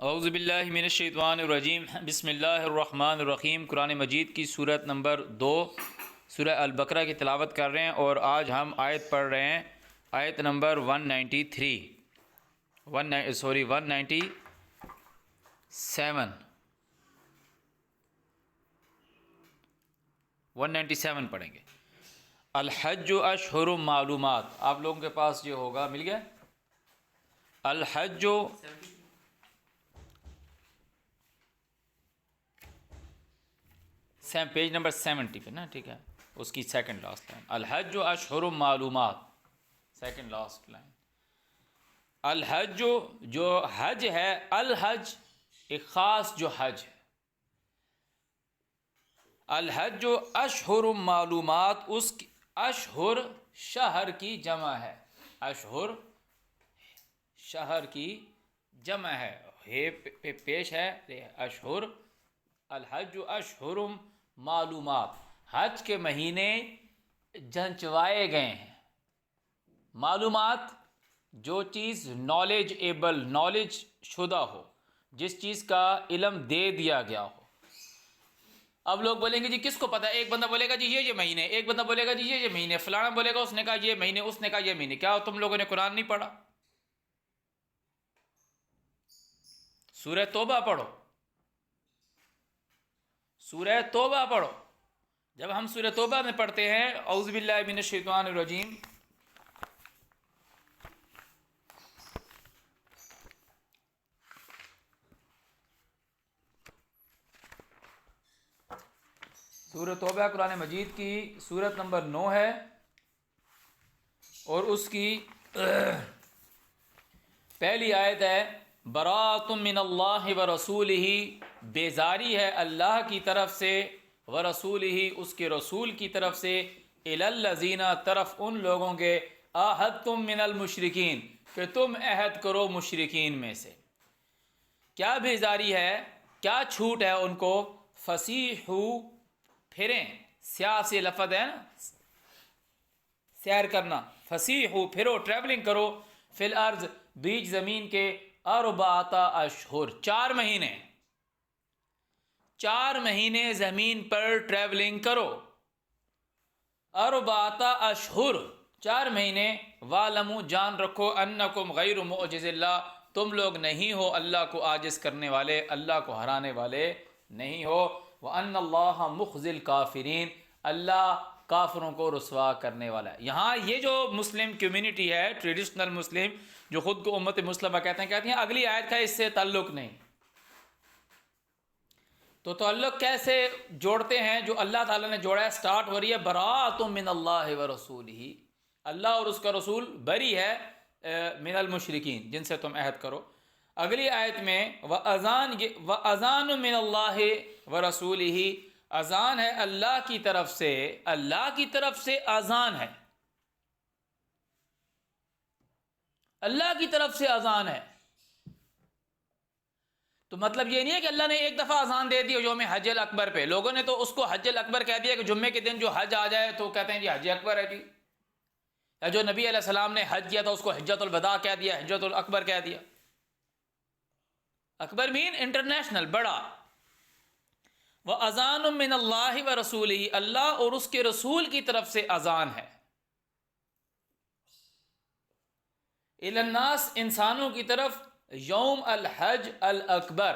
اعوذ باللہ من الشیطان الرجیم بسم اللہ الرحمن الرحیم۔ قرآن مجید کی صورت نمبر 2 سورہ البقرہ کی تلاوت کر رہے ہیں، اور آج ہم آیت پڑھ رہے ہیں، آیت نمبر 197 پڑھیں گے۔ الحج اشہر معلومات، آپ لوگوں کے پاس یہ ہوگا، مل گیا الحج پیج نمبر 70 پہ نا، ٹھیک ہے، اس کی سیکنڈ لاسٹ لائن، الحج اشہر معلومات، سیکنڈ لاسٹ لائن۔ الحج جو حج ہے، الحج ایک خاص جو حج ہے، الحج اشہر معلومات، اس کی اشہر شہر کی جمع ہے، اشہر شہر کی جمع ہے پیش ہے اشہر۔ الحج اشہر معلومات، حج کے مہینے جنچوائے گئے ہیں۔ معلومات جو چیز نالج شدہ ہو، جس چیز کا علم دے دیا گیا ہو۔ اب لوگ بولیں گے جی کس کو پتہ ہے؟ ایک بندہ بولے گا جی یہ مہینے، ایک بندہ بولے گا جی یہ مہینے، فلانا بولے گا اس نے کہا یہ مہینے، اس نے کہا یہ مہینے۔ کیا تم لوگوں نے قرآن نہیں پڑھا؟ سورہ توبہ پڑھو، سورہ توبہ پڑھو۔ جب ہم سورہ توبہ میں پڑھتے ہیں اعوذ باللہ من الشیطان الرجیم، سورہ توبہ قرآن مجید کی سورت نمبر 9 ہے، اور اس کی پہلی آیت ہے براۃ من اللہ ورسولہ، بیزاری ہے اللہ کی طرف سے، ورسولہ اس کے رسول کی طرف سے، الی الذین طرف ان لوگوں کے، عاہدتم من المشرکین کہ تم عہد کرو مشرکین میں سے۔ کیا بیزاری ہے، کیا چھوٹ ہے ان کو؟ فسیحو پھریں، سیاہ سے لفظ ہے نا، سیر کرنا، فسیحو پھرو، ٹریولنگ کرو، فی الارض بیچ زمین کے، اربعۃ اشہر 4 مہینے، 4 مہینے زمین پر ٹریولنگ کرو، اربعۃ اشہر 4 مہینے، وَاعْلَمُوا جان رکھو، انکم غیر معجز اللہ تم لوگ نہیں ہو اللہ کو عاجز کرنے والے، اللہ کو ہرانے والے نہیں ہو، وَأَنَّ اللَّهَ مُخْزِي الْكَافِرِينَ اللہ کافروں کو رسوا کرنے والا ہے۔ یہاں یہ جو مسلم کمیونٹی ہے، ٹریڈیشنل مسلم جو خود کو امت مسلمہ کہتے ہیں اگلی آیت کا اس سے تعلق نہیں، تو تعلق کیسے جوڑتے ہیں؟ جو اللہ تعالیٰ نے جوڑا ہے، سٹارٹ ہو رہی ہے براۃ من اللہ ورسولہ، اللہ اور اس کا رسول بری ہے من المشرکین جن سے تم عہد کرو۔ اگلی آیت میں وَأَذَانٌ مِّنَ اللَّهِ وَرَسُولِهِ، اذان ہے اللہ کی طرف سے، اللہ کی طرف سے اذان ہے، اللہ کی طرف سے اذان ہے۔ تو مطلب یہ نہیں ہے کہ اللہ نے ایک دفعہ اذان دے دی یوم حج الاکبر پہ، لوگوں نے تو اس کو حج الاکبر کہہ دیا کہ جمعے کے دن جو حج آ جائے تو کہتے ہیں جی حج اکبر ہے جی، یا جو نبی علیہ السلام نے حج کیا تھا اس کو حجۃ الوداع کہہ دیا، حجۃ الاکبر کہہ دیا۔ اکبر مین انٹرنیشنل، بڑا۔ وَأَذَانٌ مِّنَ اللَّهِ وَرَسُولِهِ، اللہ اور اس کے رسول کی طرف سے اذان ہے، الی الناس انسانوں کی طرف، یوم الحج الاکبر۔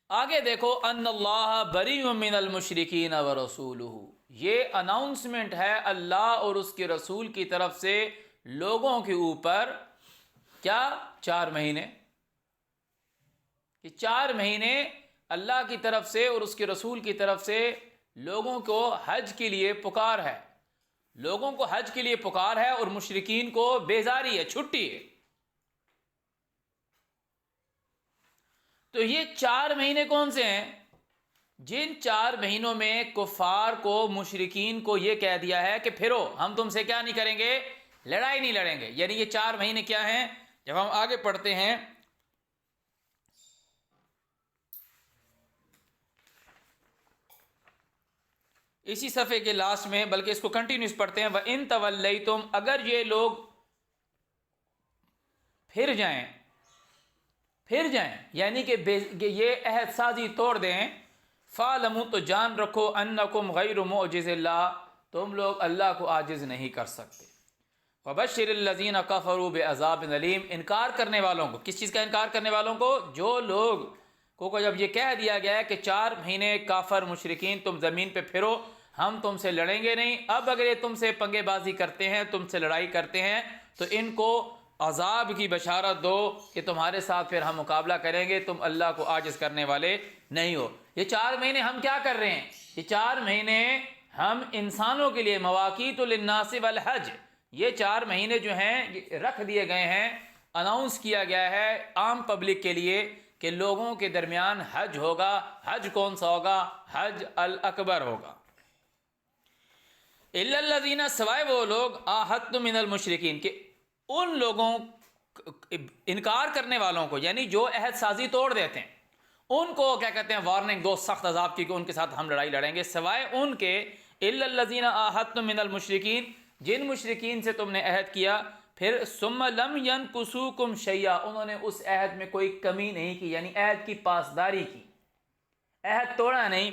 آگے دیکھو ان اللہ بریء من المشرکین ورسولہ، یہ اناؤنسمنٹ ہے اللہ اور اس کے رسول کی طرف سے لوگوں کے اوپر، کیا 4 مہینے، کہ 4 مہینے اللہ کی طرف سے اور اس کے رسول کی طرف سے لوگوں کو حج کے لیے پکار ہے، لوگوں کو حج کے لیے پکار ہے، اور مشرکین کو بیزاری ہے، چھٹی ہے۔ تو یہ 4 مہینے کون سے ہیں؟ جن 4 مہینوں میں کفار کو، مشرکین کو یہ کہہ دیا ہے کہ پھرو، ہم تم سے کیا نہیں کریں گے؟ لڑائی نہیں لڑیں گے۔ یعنی یہ 4 مہینے کیا ہیں؟ جب ہم آگے پڑھتے ہیں اسی صفحے کے لاسٹ میں، بلکہ اس کو کنٹینیوس پڑھتے ہیں، وَإِن تَوَلَّيْتُمْ اگر یہ لوگ پھر جائیں، پھر جائیں، یعنی کہ یہ عہد سازی توڑ دیں، فَاعْلَمُوا تو جان رکھو أَنَّكُمْ غَيْرُ مُعْجِزِ اللَّهِ تم لوگ اللہ کو عاجز نہیں کر سکتے، وَبَشِّرِ الَّذِينَ كَفَرُوا بِعَذَابٍ أَلِيمٍ انکار کرنے والوں کو، کس چیز کا انکار کرنے والوں کو؟ جو لوگ کو جب یہ کہہ دیا گیا ہے کہ 4 مہینے کافر مشرکین تم زمین پہ پھرو، ہم تم سے لڑیں گے نہیں، اب اگر یہ تم سے پنگے بازی کرتے ہیں، تم سے لڑائی کرتے ہیں، تو ان کو عذاب کی بشارت دو کہ تمہارے ساتھ پھر ہم مقابلہ کریں گے، تم اللہ کو عاجز کرنے والے نہیں ہو۔ یہ 4 مہینے ہم کیا کر رہے ہیں؟ یہ 4 مہینے ہم انسانوں کے لیے مواقیت للناس والحج، یہ 4 مہینے جو ہیں یہ رکھ دیے گئے ہیں، اناؤنس کیا گیا ہے عام پبلک کے لیے کہ لوگوں کے درمیان حج ہوگا۔ حج کون سا ہوگا؟ حج الاکبر ہوگا۔ الا الذین سوائے وہ لوگ عاہدتم من المشرکین کہ ان لوگوں انکار کرنے والوں کو، یعنی جو عہد سازی توڑ دیتے ہیں ان کو کیا کہتے ہیں؟ وارننگ دو سخت عذاب کی کہ ان کے ساتھ ہم لڑائی لڑیں گے، سوائے ان کے الا الذین عاہدتم من المشرکین جن مشرکین سے تم نے عہد کیا، پھر ثم لم ینقصوکم شیئا انہوں نے اس عہد میں کوئی کمی نہیں کی، یعنی عہد کی پاسداری کی، عہد توڑا نہیں،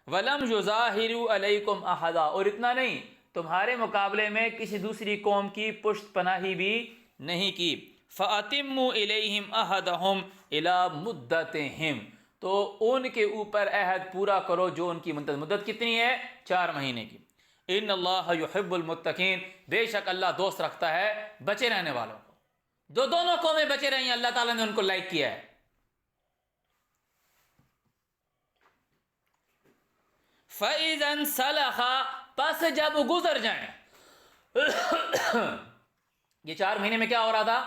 ولم یظاہروا علیکم احدا اور اتنا نہیں تمہارے مقابلے میں کسی دوسری قوم کی پشت پناہی بھی نہیں کی، فَأَتِمُّوا إِلَيْهِمْ عَهْدَهُمْ إِلَى مُدَّتِهِمْ تو ان کے اوپر عہد پورا کرو جو ان کی مدت کتنی ہے؟ 4 مہینے کی۔ ان اللہ یحب المتقین بے شک اللہ دوست رکھتا ہے بچے رہنے والوں کو۔ دونوں قومیں بچے رہی ہیں، اللہ تعالیٰ نے ان کو لائک کیا ہے۔ فَإِذَا انْسَلَخَ پس جب گزر جائیں، یہ 4 مہینے میں کیا ہو رہا تھا؟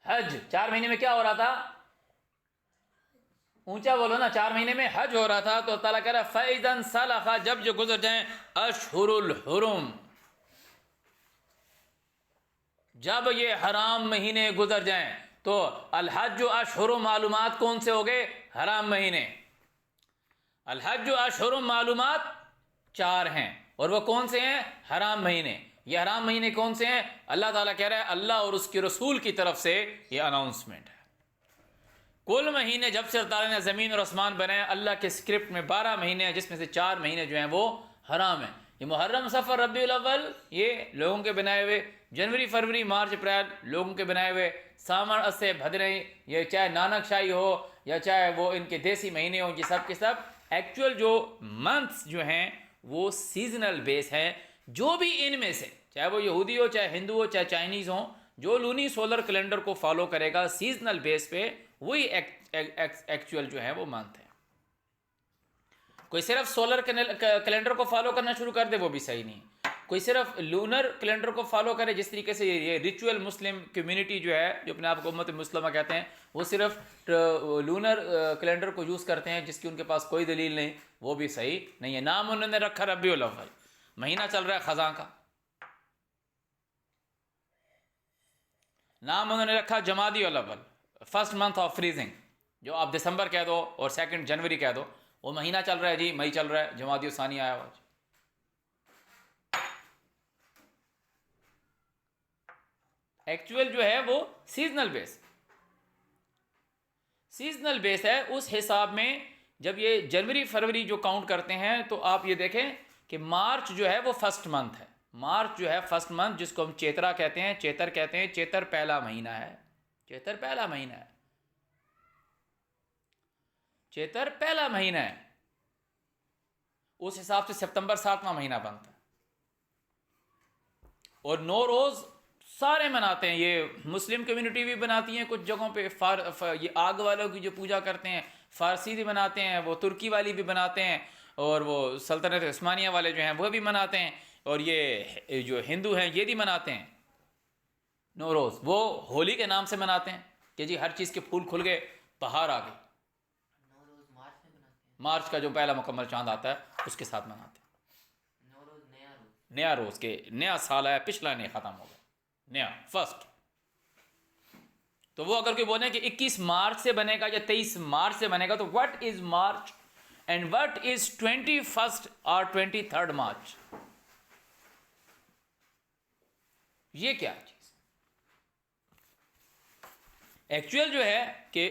حج۔ 4 مہینے میں کیا ہو رہا تھا؟ اونچا بولو نا، 4 مہینے میں حج ہو رہا تھا، تو تعالیٰ کہہ رہا ہے فَإِذَا انْسَلَخَ جب جو گزر جائیں اشہر الحرم جب یہ حرام مہینے گزر جائیں، تو الحج اشہر معلومات کون سے ہو گئے؟ حرام مہینے۔ الحج اشہر معلومات 4 ہیں، اور وہ کون سے ہیں؟ حرام مہینے۔ یہ حرام مہینے کون سے ہیں؟ اللہ تعالیٰ کہہ رہا ہے اللہ اور اس کے رسول کی طرف سے یہ اناؤنسمنٹ ہے۔ کل مہینے جب سے اللہ تعالیٰ نے زمین اور آسمان بنائے، اللہ کے اسکرپٹ میں 12 مہینے ہیں، جس میں سے 4 مہینے جو ہیں وہ حرام ہیں۔ یہ محرم، صفر، ربیع الاول یہ لوگوں کے بنائے ہوئے، جنوری، فروری، مارچ، اپریل لوگوں کے بنائے ہوئے، سامن، اسے، بھدرئی، یہ چاہے نانک شاہی ہو یا چاہے وہ ان کے دیسی مہینے ہوں، یہ سب کے سب ایکچول جو منتھس جو ہیں وہ سیزنل بیس ہیں۔ جو بھی ان میں سے چاہے وہ یہودی ہو، چاہے ہندو ہو، چاہے چائنیز ہوں، جو لونی سولر کیلنڈر کو فالو کرے گا سیزنل بیس پہ، وہی ایکچول جو ہے وہ منتھ ہے۔ کوئی صرف سولر کیلنڈر کو فالو کرنا شروع کر دے وہ بھی صحیح نہیں، کوئی صرف لونر کیلنڈر کو فالو کرے، جس طریقے سے یہ ریچول مسلم کمیونٹی جو ہے، جو اپنے آپ کو امت مسلمہ کہتے ہیں، وہ صرف لونر کیلنڈر کو یوز کرتے ہیں جس کی ان کے پاس کوئی دلیل نہیں، وہ بھی صحیح نہیں ہے۔ نام انہوں نے رکھا ربیع الاول، مہینہ چل رہا ہے خزاں کا، نام انہوں نے رکھا جمادی الاول، فرسٹ منتھ آف فریزنگ، جو آپ دسمبر کہہ دو اور 2 جنوری کہہ دو، وہ مہینہ چل رہا ہے جی، مئی چل رہا ہے، جمادی الثانی آیا ہوا۔ ایکچول جو ہے وہ سیزنل بیس ہے۔ اس حساب میں جب یہ جنوری فروری جو کاؤنٹ کرتے ہیں تو آپ یہ دیکھیں کہ مارچ جو ہے وہ فرسٹ منتھ ہے، مارچ جو ہے فرسٹ منتھ، جس کو ہم چیترا کہتے ہیں، چیتر کہتے ہیں، چیتر پہلا مہینہ ہے، چیتر پہلا مہینہ ہے، چیتر پہلا مہینہ ہے۔ اس حساب سے سپتمبر 7واں مہینہ بنتا ہے۔ اور نوروز سارے مناتے ہیں، یہ مسلم کمیونٹی بھی بناتی ہیں کچھ جگہوں پہ، یہ آگ والوں کی جو پوجا کرتے ہیں فارسی بھی بناتے ہیں، وہ ترکی والی بھی بناتے ہیں، اور وہ سلطنت عثمانیہ والے جو ہیں وہ بھی مناتے ہیں، اور یہ جو ہندو ہیں یہ بھی مناتے ہیں نوروز، وہ ہولی کے نام سے مناتے ہیں کہ جی ہر چیز کے پھول کھل گئے، بہار آ گئی۔ نوروز مارچ میں مناتے ہیں، مارچ کا جو پہلا مکمل چاند آتا ہے اس کے ساتھ مناتے ہیں۔ نوروز نیا روز کے نیا سال ہے، پچھلا نہیں ختم ہو گیا، نیا فرسٹ۔ تو وہ اگر کوئی بولے کہ 21 مارچ سے بنے گا یا 23 مارچ سے بنے گا، تو what is March and what is 21 اور 23 مارچ، یہ کیا چیز؟ ایکچوئل جو ہے کہ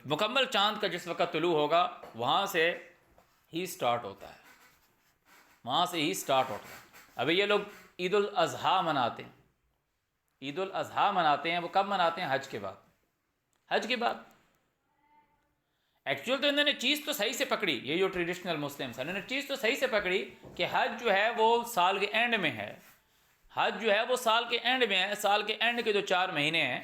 مکمل چاند کا جس وقت طلوع ہوگا وہاں سے ہی سٹارٹ ہوتا ہے، وہاں سے ہی سٹارٹ ہوتا ہے۔ ابھی یہ لوگ عید الاضحیٰ مناتے ہیں، عید الاضحیٰ مناتے ہیں، وہ کب مناتے ہیں؟ حج کے بعد، حج کے بعد۔ ایکچوئل تو انہوں نے چیز تو صحیح سے پکڑی، یہ جو ٹریڈیشنل مسلمس ہیں انہوں نے چیز تو صحیح سے پکڑی کہ حج جو ہے وہ سال کے اینڈ میں ہے، حج جو ہے وہ سال کے اینڈ میں ہے، سال کے اینڈ کے جو 4 مہینے ہیں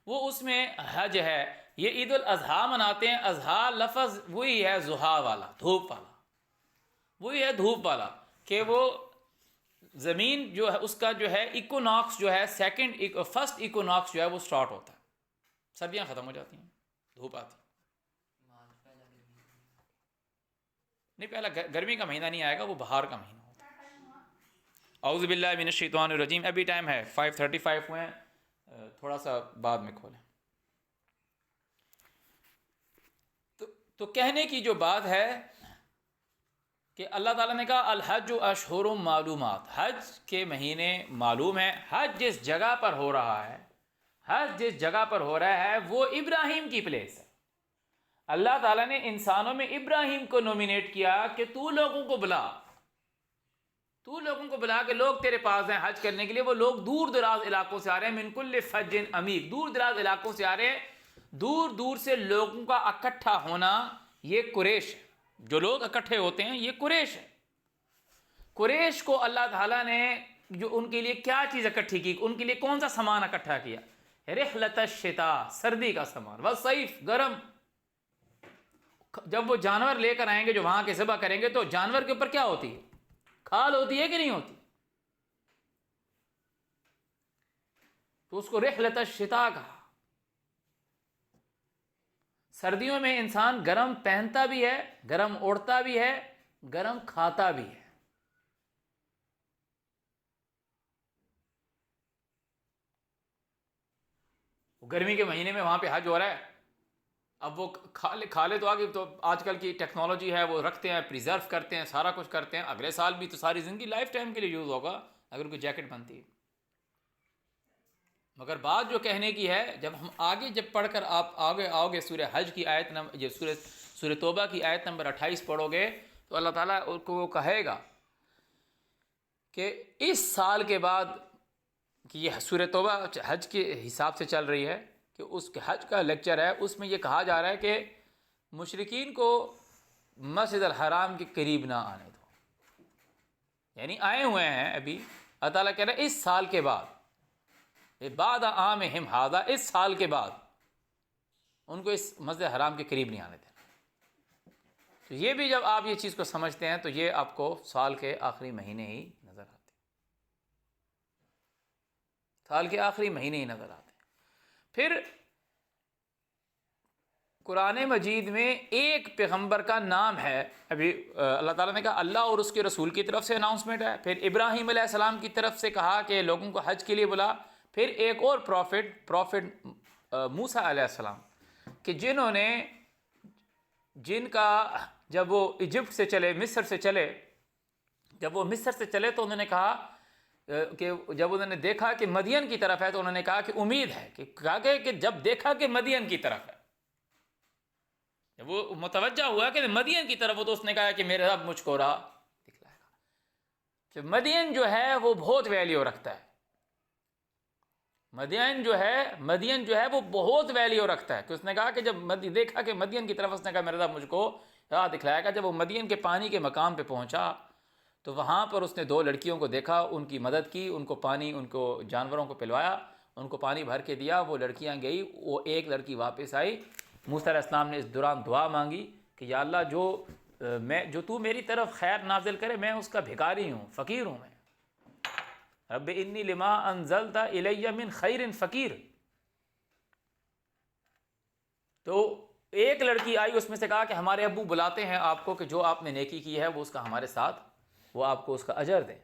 وہ اس میں حج ہے۔ یہ عید الاضحیٰ مناتے ہیں، اضحیٰ لفظ وہی ہے ضحیٰ والا، دھوپ والا، وہی ہے دھوپ والا، کہ وہ زمین جو ہے اس کا جو ہے ایکوناکس جو ہے فرسٹ ایکوناکس جو ہے وہ سٹارٹ ہوتا ہے، سردیاں ختم ہو جاتی ہیں، دھوپ آتی ہے۔ نہیں، پہلا گرمی کا مہینہ نہیں آئے گا، وہ بہار کا مہینہ ہوتا ہے۔ اعوذ باللہ من الشیطان الرجیم۔ ابھی ٹائم ہے 5:35 ہوئے ہیں، تھوڑا سا بعد میں کھولیں۔ تو کہنے کی جو بات ہے کہ اللہ تعالیٰ نے کہا الحج اشہر معلومات، حج کے مہینے معلوم ہیں۔ حج جس جگہ پر ہو رہا ہے، حج جس جگہ پر ہو رہا ہے وہ ابراہیم کی پلیس ہے۔ اللہ تعالیٰ نے انسانوں میں ابراہیم کو نومینیٹ کیا کہ تو لوگوں کو بلا، تو لوگوں کو بلا کہ لوگ تیرے پاس ہیں حج کرنے کے لیے۔ وہ لوگ دور دراز علاقوں سے آ رہے ہیں، من کل فج عمیق، دور دراز علاقوں سے آ رہے ہیں، دور دور سے لوگوں کا اکٹھا ہونا، یہ قریش ہے۔ جو لوگ اکٹھے ہوتے ہیں یہ قریش ہے۔ قریش کو اللہ تعالیٰ نے جو ان کے لیے کیا چیز اکٹھی کی، ان کے لیے کون سا سامان اکٹھا کیا؟ رحلۃ الشتاء، سردی کا سامان، والصیف، گرم۔ جب وہ جانور لے کر آئیں گے جو وہاں کے ذبح کریں گے تو جانور کے اوپر کیا ہوتی ہے؟ کھال ہوتی ہے کہ نہیں ہوتی؟ تو اس کو رحلۃ الشتاء کہا۔ سردیوں میں انسان گرم پہنتا بھی ہے، گرم اوڑھتا بھی ہے، گرم کھاتا بھی ہے۔ گرمی کے مہینے میں وہاں پہ حج ہو رہا ہے، اب وہ کھا لے تو آگے تو آج کل کی ٹیکنالوجی ہے، وہ رکھتے ہیں، پریزرو کرتے ہیں، سارا کچھ کرتے ہیں، اگلے سال بھی تو ساری زندگی لائف ٹائم کے لیے یوز ہوگا اگر کوئی جیکٹ بنتی ہے۔ مگر بات جو کہنے کی ہے، جب ہم آگے جب پڑھ کر آپ آگے آؤ گے سورہ حج کی آیت سورہ توبہ کی آیت نمبر 28 پڑھو گے تو اللہ تعالیٰ کو وہ کہے گا کہ اس سال کے بعد، کہ یہ سورہ توبہ حج کے حساب سے چل رہی ہے، کہ اس کے حج کا لیکچر ہے، اس میں یہ کہا جا رہا ہے کہ مشرکین کو مسجد الحرام کے قریب نہ آنے دو، یعنی آئے ہوئے ہیں ابھی، اللہ تعالیٰ کہہ رہا ہے اس سال کے بعد، بعد عامہم ھذا، اس سال کے بعد ان کو اس مسجد حرام کے قریب نہیں آنے دینا۔ تو یہ بھی جب آپ یہ چیز کو سمجھتے ہیں تو یہ آپ کو سال کے آخری مہینے ہی نظر آتے ہیں، سال کے آخری مہینے ہی نظر آتے ہیں۔ پھر قرآن مجید میں ایک پیغمبر کا نام ہے، ابھی اللہ تعالیٰ نے کہا اللہ اور اس کے رسول کی طرف سے اناؤنسمنٹ ہے، پھر ابراہیم علیہ السلام کی طرف سے کہا کہ لوگوں کو حج کے لیے بلا، پھر ایک اور پروفٹ موسیٰ علیہ السلام، کہ جن کا جب وہ ایجپٹ سے چلے، مصر سے چلے، جب وہ مصر سے چلے تو انہوں نے کہا کہ جب انہوں نے دیکھا کہ مدین کی طرف ہے تو انہوں نے کہا کہ امید ہے، کہ جب دیکھا کہ مدین کی طرف ہے، جب وہ متوجہ ہوا کہ مدین کی طرف ہو تو اس نے کہا کہ میرے رب مجھ کو راہ دکھلائے گا، کہ مدین جو ہے وہ بہت ویلیو رکھتا ہے، مدین جو ہے وہ بہت ویلیو رکھتا ہے، کہ اس نے کہا کہ جب دیکھا کہ مدین کی طرف، اس نے کہا میرے رب مجھ کو راہ دکھلائے گا۔ جب وہ مدین کے پانی کے مقام پہ پہنچا تو وہاں پر اس نے 2 لڑکیوں کو دیکھا، ان کی مدد کی، ان کو جانوروں کو پلوایا، ان کو پانی بھر کے دیا، وہ لڑکیاں گئی، وہ ایک لڑکی واپس آئی۔ موسیٰ علیہ السلام نے اس دوران دعا مانگی کہ یا اللہ جو تو میری طرف خیر نازل کرے، میں اس کا بھکاری ہوں، فقیر ہوں، میں رب انی لما انزلت الی من خیر فقیر۔ تو ایک لڑکی آئی، اس میں سے کہا کہ ہمارے ابو بلاتے ہیں آپ کو کہ جو آپ نے نیکی کی ہے وہ اس کا ہمارے ساتھ، وہ آپ کو اس کا اجر دیں۔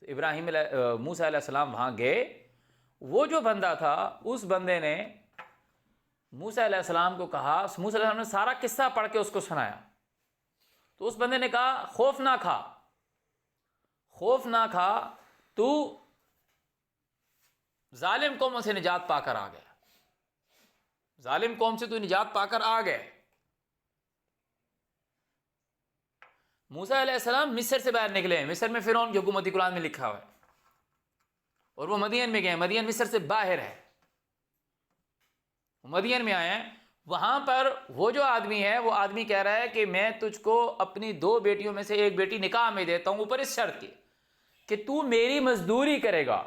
تو موسیٰ علیہ السلام وہاں گئے، وہ جو بندہ تھا اس بندے نے موسیٰ علیہ السلام کو کہا، موسیٰ علیہ السلام نے سارا قصہ پڑھ کے اس کو سنایا، تو اس بندے نے کہا خوف نہ کھا، تو ظالم قوموں سے نجات پا کر آ گیا۔ ظالم قوم سے تو نجات پا کر آ گئے. موسیٰ علیہ السلام مصر سے باہر نکلے ہیں. مصر میں فرعون کی حکومتی قرآن میں لکھا ہوا ہے, اور وہ مدین میں گئے. مدین مصر سے باہر ہے, مدین میں آئے ہیں. وہاں پر وہ جو آدمی ہے, وہ آدمی کہہ رہا ہے کہ میں تجھ کو اپنی 2 بیٹیوں میں سے ایک بیٹی نکاح میں دیتا ہوں, اوپر اس شرط کی کہ تو میری مزدوری کرے گا.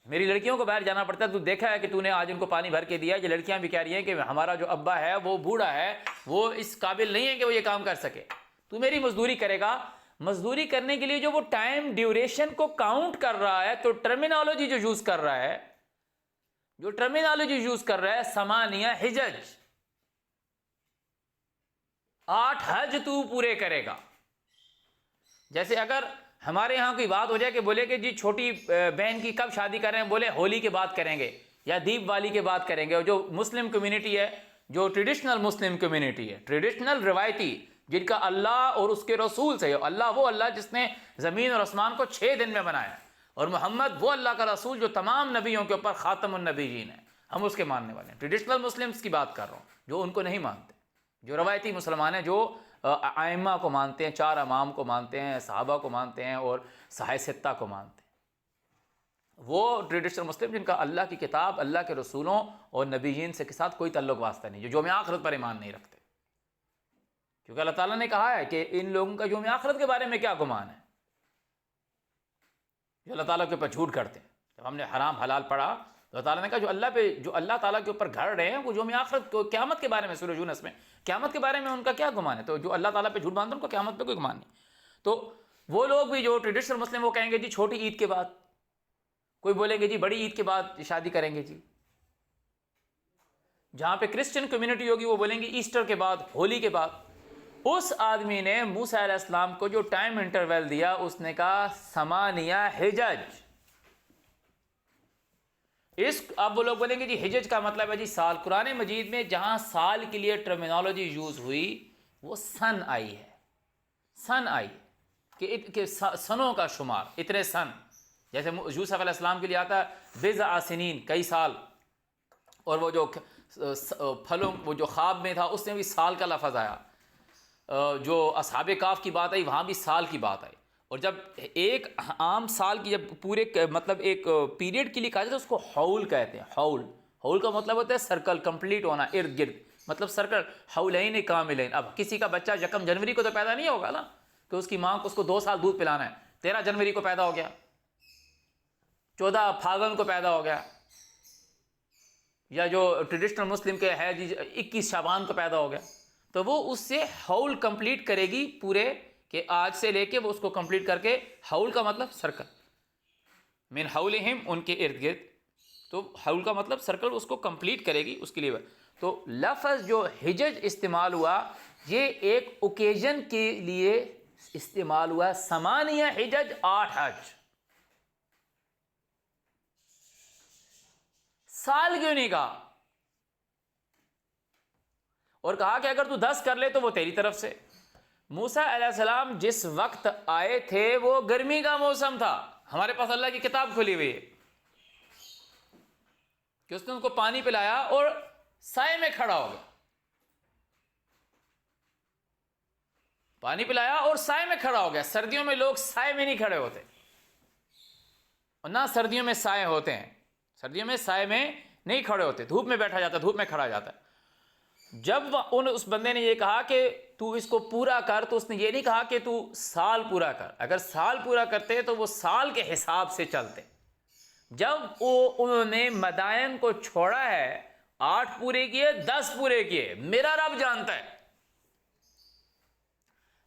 میری لڑکیوں کو باہر جانا پڑتا ہے, تو دیکھا ہے کہ تو نے آج ان کو پانی بھر کے دیا. یہ لڑکیاں بھی کہہ رہی ہیں کہ ہمارا جو ابا ہے وہ بوڑھا ہے, وہ اس قابل نہیں ہے کہ وہ یہ کام کر سکے, تو میری مزدوری کرے گا. مزدوری کرنے کے لیے جو وہ ٹائم ڈیوریشن کو کاؤنٹ کر رہا ہے, تو ٹرمینالوجی جو یوز کر رہا ہے, ثمانیہ حجج, 8 حج تو پورے کرے گا. جیسے اگر ہمارے ہاں کوئی بات ہو جائے کہ بولے کہ جی چھوٹی بہن کی کب شادی کر رہے ہیں, بولے ہولی کے بعد کریں گے یا دیوالی کے بعد کریں گے. اور جو مسلم کمیونٹی ہے, جو ٹریڈیشنل مسلم کمیونٹی ہے, ٹریڈیشنل روایتی, جن کا اللہ اور اس کے رسول سے, اللہ وہ اللہ جس نے زمین اور آسمان کو 6 دن میں بنایا, اور محمد وہ اللہ کا رسول جو تمام نبیوں کے اوپر خاتم النبیین ہے, ہم اس کے ماننے والے ہیں. ٹریڈیشنل مسلمز کی بات کر رہا ہوں, جو ان کو نہیں مانتے, جو روایتی مسلمان ہیں, جو ائمہ کو مانتے ہیں, 4 امام کو مانتے ہیں, صحابہ کو مانتے ہیں, اور صحابہ 6 کو مانتے ہیں. وہ ٹریڈیشنل مسلم جن کا اللہ کی کتاب, اللہ کے رسولوں اور نبیین سے کے ساتھ کوئی تعلق واسطہ نہیں, جو یوم آخرت پر ایمان نہیں رکھتے. کیونکہ اللہ تعالیٰ نے کہا ہے کہ ان لوگوں کا یوم آخرت کے بارے میں کیا گمان ہے, جو اللہ تعالیٰ کے اوپر جھوٹ کرتے ہیں. جب ہم نے حرام حلال پڑھا, اللہ تعالیٰ نے کہا جو اللہ تعالیٰ کے اوپر گھڑ رہے ہیں وہ یوم آخرت کو, قیامت کے بارے میں, سورہ یونس میں قیامت کے بارے میں ان کا کیا گمان ہے. تو جو اللہ تعالیٰ پہ جھوٹ باندھتے ہیں ان کو قیامت پہ کوئی گمان نہیں. تو وہ لوگ بھی جو ٹریڈیشنل مسلم, وہ کہیں گے جی چھوٹی عید کے بعد, کوئی بولیں گے جی بڑی عید کے بعد شادی کریں گے. جی جہاں پہ کرسچن کمیونٹی ہوگی وہ بولیں گے ایسٹر کے بعد, ہولی کے بعد. اس آدمی نے موسیٰ علیہ السلام کو جو ٹائم انٹرول دیا, اس نے کہا 8 حجج. اب وہ لوگ بولیں گے جی حجج کا مطلب ہے جی سال. قرآن مجید میں جہاں سال کے لیے ٹرمینالوجی یوز ہوئی وہ سن آئی ہے, سن آئی کہ سنوں کا شمار, اتنے سن. جیسے یوسف علیہ السلام کے لیے آتا ہے بضع سنین, کئی سال. اور وہ جو پھلوں, وہ جو خواب میں تھا اس میں بھی سال کا لفظ آیا. جو اصحاب کاف کی بات آئی وہاں بھی سال کی بات آئی. اور جب ایک عام سال کی جب پورے مطلب ایک پیریڈ کے لیے کہا جاتا ہے اس کو حول کہتے ہیں. حول کا مطلب ہوتا ہے سرکل, کمپلیٹ ہونا, ارد گرد, مطلب سرکل. حولین کاملین. اب کسی کا بچہ 1 جنوری کو تو پیدا نہیں ہوگا نا, کہ اس کی ماں کو اس کو 2 سال دودھ پلانا ہے. 13 جنوری کو پیدا ہو گیا, 14 پھاگن کو پیدا ہو گیا, یا جو ٹریڈیشنل مسلم کے ہے 21 شعبان کو پیدا ہو گیا. تو وہ اس سے حول کمپلیٹ کرے گی پورے, کہ آج سے لے کے وہ اس کو کمپلیٹ کر کے, حول کا مطلب سرکل, من حولہم, ان کے ارد گرد. تو حول کا مطلب سرکل, اس کو کمپلیٹ کرے گی اس کے لیے. تو لفظ جو حجج استعمال ہوا یہ ایک اوکیزن کے لیے استعمال ہوا. 8 حجج, 8 حج. سال کیوں نہیں کہا؟ اور کہا کہ اگر تو 10 کر لے تو وہ تیری طرف سے. موسیٰ علیہ السلام جس وقت آئے تھے وہ گرمی کا موسم تھا. ہمارے پاس اللہ کی کتاب کھلی ہوئی ہے کہ اس نے ان کو پانی پلایا اور سائے میں کھڑا ہو گیا. پانی پلایا اور سائے میں کھڑا ہو گیا. سردیوں میں لوگ سائے میں نہیں کھڑے ہوتے, اور نہ سردیوں میں سائے ہوتے ہیں. سردیوں میں سائے میں نہیں کھڑے ہوتے, دھوپ میں بیٹھا جاتا ہے, دھوپ میں کھڑا جاتا ہے. جب اس بندے نے یہ کہا کہ تو اس کو پورا کر, تو اس نے یہ نہیں کہا کہ تو سال پورا کر. اگر سال پورا کرتے تو وہ سال کے حساب سے چلتے. جب انہوں نے مدائن کو چھوڑا ہے, 8 پورے کیے, 10 پورے کیے, میرا رب جانتا ہے.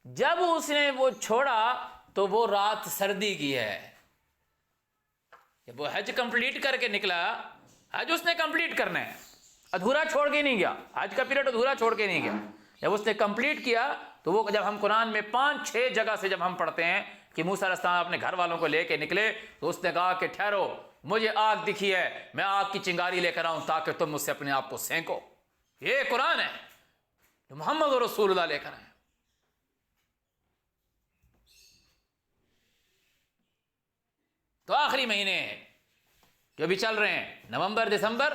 جب اس نے وہ چھوڑا تو وہ رات سردی کی ہے. جب وہ حج کمپلیٹ کر کے نکلا, حج اس نے کمپلیٹ کرنا ہے, ادھورا چھوڑ کے نہیں گیا. حج کا پیریڈ ادھورا چھوڑ کے نہیں گیا. جب اس نے کمپلیٹ کیا تو وہ, جب ہم قرآن میں 5-6 جگہ سے جب ہم پڑھتے ہیں کہ موسیٰ علیہ السلام اپنے گھر والوں کو لے کے نکلے, تو اس نے کہا کہ ٹھہرو, مجھے آگ دکھی ہے, میں آگ کی چنگاری لے کر آؤں تاکہ تم مجھ سے اپنے آپ کو سینکو. یہ قرآن ہے جو محمد و رسول اللہ لے کر آئے. تو آخری مہینے جو بھی چل رہے ہیں, نومبر, دسمبر,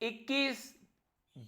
21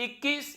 21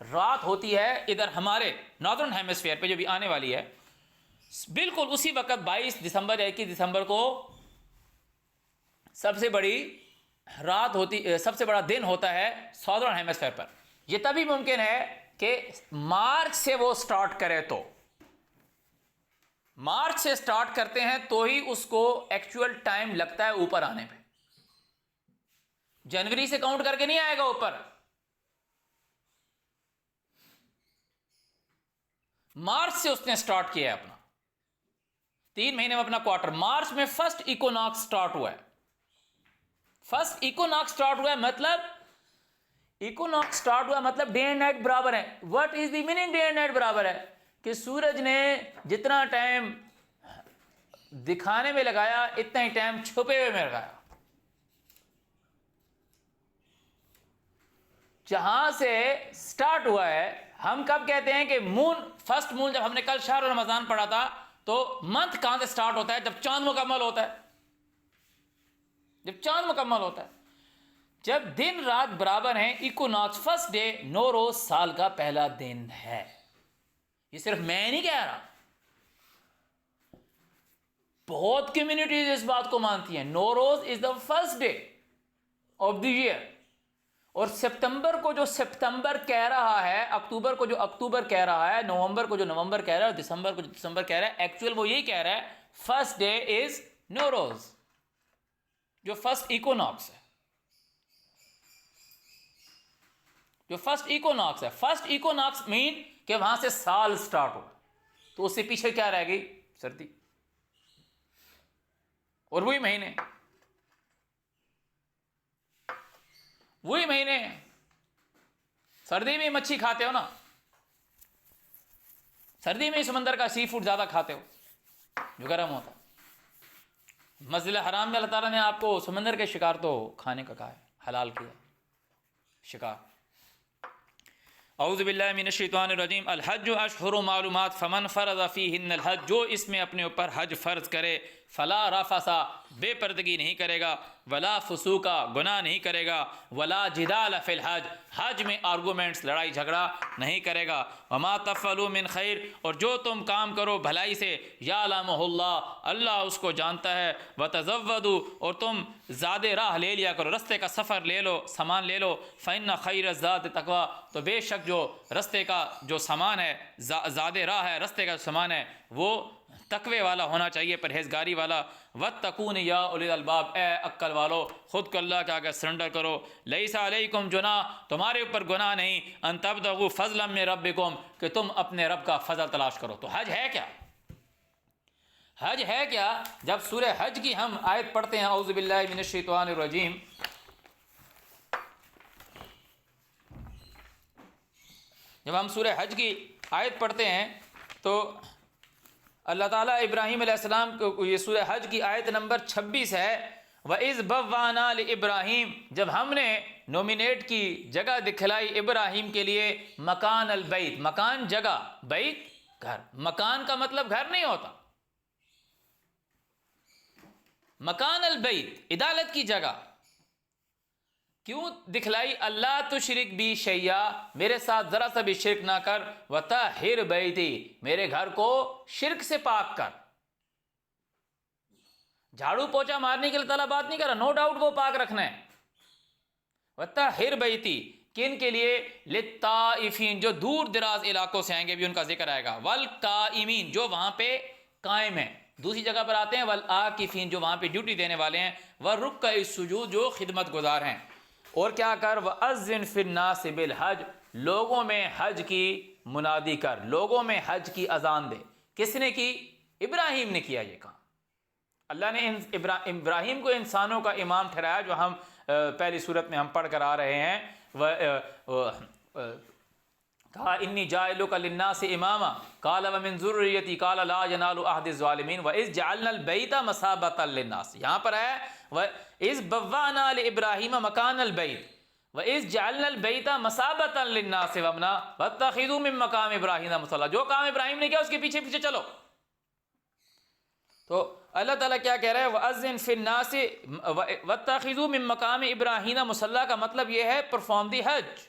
رات ہوتی ہے ادھر ہمارے ناردرن ہیمسفیئر پہ جو بھی آنے والی ہے، بالکل اسی وقت 22 دسمبر یا 21 دسمبر کو سب سے بڑی رات ہوتی، سب سے بڑا دن ہوتا ہے ساؤدرن ہیمسفیئر پر۔ یہ تبھی ممکن ہے کہ مارچ سے وہ سٹارٹ کرے، تو مارچ سے سٹارٹ کرتے ہیں تو ہی اس کو ایکچوئل ٹائم لگتا ہے اوپر آنے پہ، جنوری سے کاؤنٹ کر کے نہیں آئے گا اوپر، مارچ سے اس نے سٹارٹ کیا ہے اپنا 3 مہینے میں اپنا کوارٹر۔ مارچ میں فرسٹ ایکوناکس سٹارٹ ہوا ہے، فرسٹ ایکوناکس سٹارٹ ہوا ہے، مطلب ایکوناکس سٹارٹ ہوا مطلب ڈے اینڈ نائٹ برابر ہے۔ What is the meaning day and night برابر ہے؟ کہ سورج نے جتنا ٹائم دکھانے میں لگایا اتنا ہی ٹائم چھپے ہوئے میں لگایا۔ جہاں سے سٹارٹ ہوا ہے، ہم کب کہتے ہیں کہ مون، فرسٹ مون، جب ہم نے کل شہر رمضان پڑھا تھا تو منتھ کہاں سے سٹارٹ ہوتا ہے؟ جب چاند مکمل ہوتا ہے، جب چاند مکمل ہوتا ہے، جب دن رات برابر ہیں۔ ایکوناکس فرسٹ ڈے، نوروز سال کا پہلا دن ہے۔ یہ صرف میں نہیں کہہ رہا، بہت کمیونٹیز اس بات کو مانتی ہیں۔ Nowruz is the first day of the year, اور سپتمبر کو جو سپتمبر کہہ رہا ہے، اکتوبر کو جو اکتوبر کہہ رہا ہے، نومبر کو جو نومبر کہہ رہا ہے، اور دسمبر کو جو دسمبر کہہ رہا ہے، ایکچوئل وہ یہی کہہ رہا ہے فرسٹ ڈے از نوروز، جو فرسٹ ایکوناکس ہے، جو فرسٹ ایکوناکس ہے۔ فرسٹ ایکوناکس مین کہ وہاں سے سال سٹارٹ ہو، تو اس سے پیچھے کیا رہ گئی؟ سردی، اور وہی مہینے، وہی مہینے۔ سردی میں مچھی کھاتے ہو نا، سردی میں سمندر کا سی فوڈ زیادہ کھاتے ہو جو گرم ہوتا ہے۔ مسجد الحرام میں اللہ تعالیٰ نے آپ کو سمندر کے شکار تو کھانے کا کہا ہے، حلال کیا شکار۔ اعوذ باللہ من الشیطان الرجیم۔ الحج اشہر معلومات فمن فرض فیہن الحج، جو اس میں اپنے اوپر حج فرض کرے، فلا رفث، بے پردگی نہیں کرے گا، ولا فسوق، گناہ نہیں کرے گا، ولا جدال فی الحج، حج میں آرگومنٹس، لڑائی جھگڑا نہیں کرے گا، وما تفعلوا من خیر، اور جو تم کام کرو بھلائی سے، یعلمہ اللہ، اللہ اس کو جانتا ہے، وتزودوا، اور تم زاد راہ لے لیا کرو، رستے کا سفر لے لو، سامان لے لو، فإن خیر الزاد تقوی، تو بے شک جو رستے کا جو سامان ہے، زاد راہ ہے، رستے کا سامان ہے، وہ تقوی والا ہونا چاہیے، پرہیزگاری والا۔ واتقون یا اولی الالباب، اے عقل والو خود کو اللہ کے آگے سرنڈر کرو۔ لیس علیکم جناح، تمہارے اوپر گناہ نہیں، ان تبتغوا فضلا من ربکم، کہ تم اپنے رب کا فضل تلاش کرو۔ تو حج ہے کیا؟ حج ہے کیا؟ جب سورہ حج کی ہم آیت پڑھتے ہیں، اعوذ باللہ من الشیطان الرجیم، جب ہم سورہ حج کی آیت پڑھتے ہیں تو اللہ تعالیٰ ابراہیم علیہ السلام کو، یہ سورہ حج کی آیت نمبر 26 ہے، وَإِذْ بَوَّأْنَا لِإِبْرَاهِيمَ، جب ہم نے نومینیٹ کی جگہ دکھلائی ابراہیم کے لیے، مکان البیت، مکان جگہ، بیت گھر، مکان کا مطلب گھر نہیں ہوتا، مکان البیت عدالت کی جگہ۔ کیوں دکھلائی؟ اللہ تشرک بی شیئا، میرے ساتھ ذرا سا بھی شرک نہ کر، وطہر بیتی، میرے گھر کو شرک سے پاک کر۔ جھاڑو پوچا مارنے کے لیے تعالیٰ بات نہیں کر رہا، نو ڈاؤٹ وہ پاک رکھنا ہے۔ وطہر بیتی، کن کے لیے؟ للطائفین، جو دور دراز علاقوں سے آئیں گے بھی ان کا ذکر آئے گا، والقائمین، جو وہاں پہ قائم ہیں۔ دوسری جگہ پر آتے ہیں والعاکفین، جو وہاں پہ ڈیوٹی دینے والے ہیں، والرکع السجود، جو خدمت گزار ہیں۔ اور کیا کر؟ وَأَذِّن فِي النَّاسِ بِالْحَجِّ، لوگوں میں حج کی منادی کر، لوگوں میں حج کی اذان دے۔ کس نے کی؟ ابراہیم نے کیا یہ کام۔ اللہ نے ابراہیم کو انسانوں کا امام ٹھہرایا، جو ہم پہلی صورت میں ہم پڑھ کر آ رہے ہیں، کہا انی جاعلک للناس اماما قال ومن ذریتی قال لا ینال عہد الظالمین وإذ جعلنا البیت مثابۃ للناس، یہاں پر ہے وإذ بوأنا لإبراہیم مکان البیت وإذ جعلنا البیت مثابۃ للناس وامنا واتخذوا من مقام ابراہیم مصلی، جو کام ابراہیم نے کیا اس کے پیچھے پیچھے چلو۔ تو اللہ تعالیٰ کیا کہہ رہا ہے؟ وَأَذِّن فِي النَّاسِ وَاتَّخِذُوا مِن مَّقَامِ إِبْرَاهِيمَ مُصَلَّىٰ، کا مطلب یہ ہے پرفارم دی حج،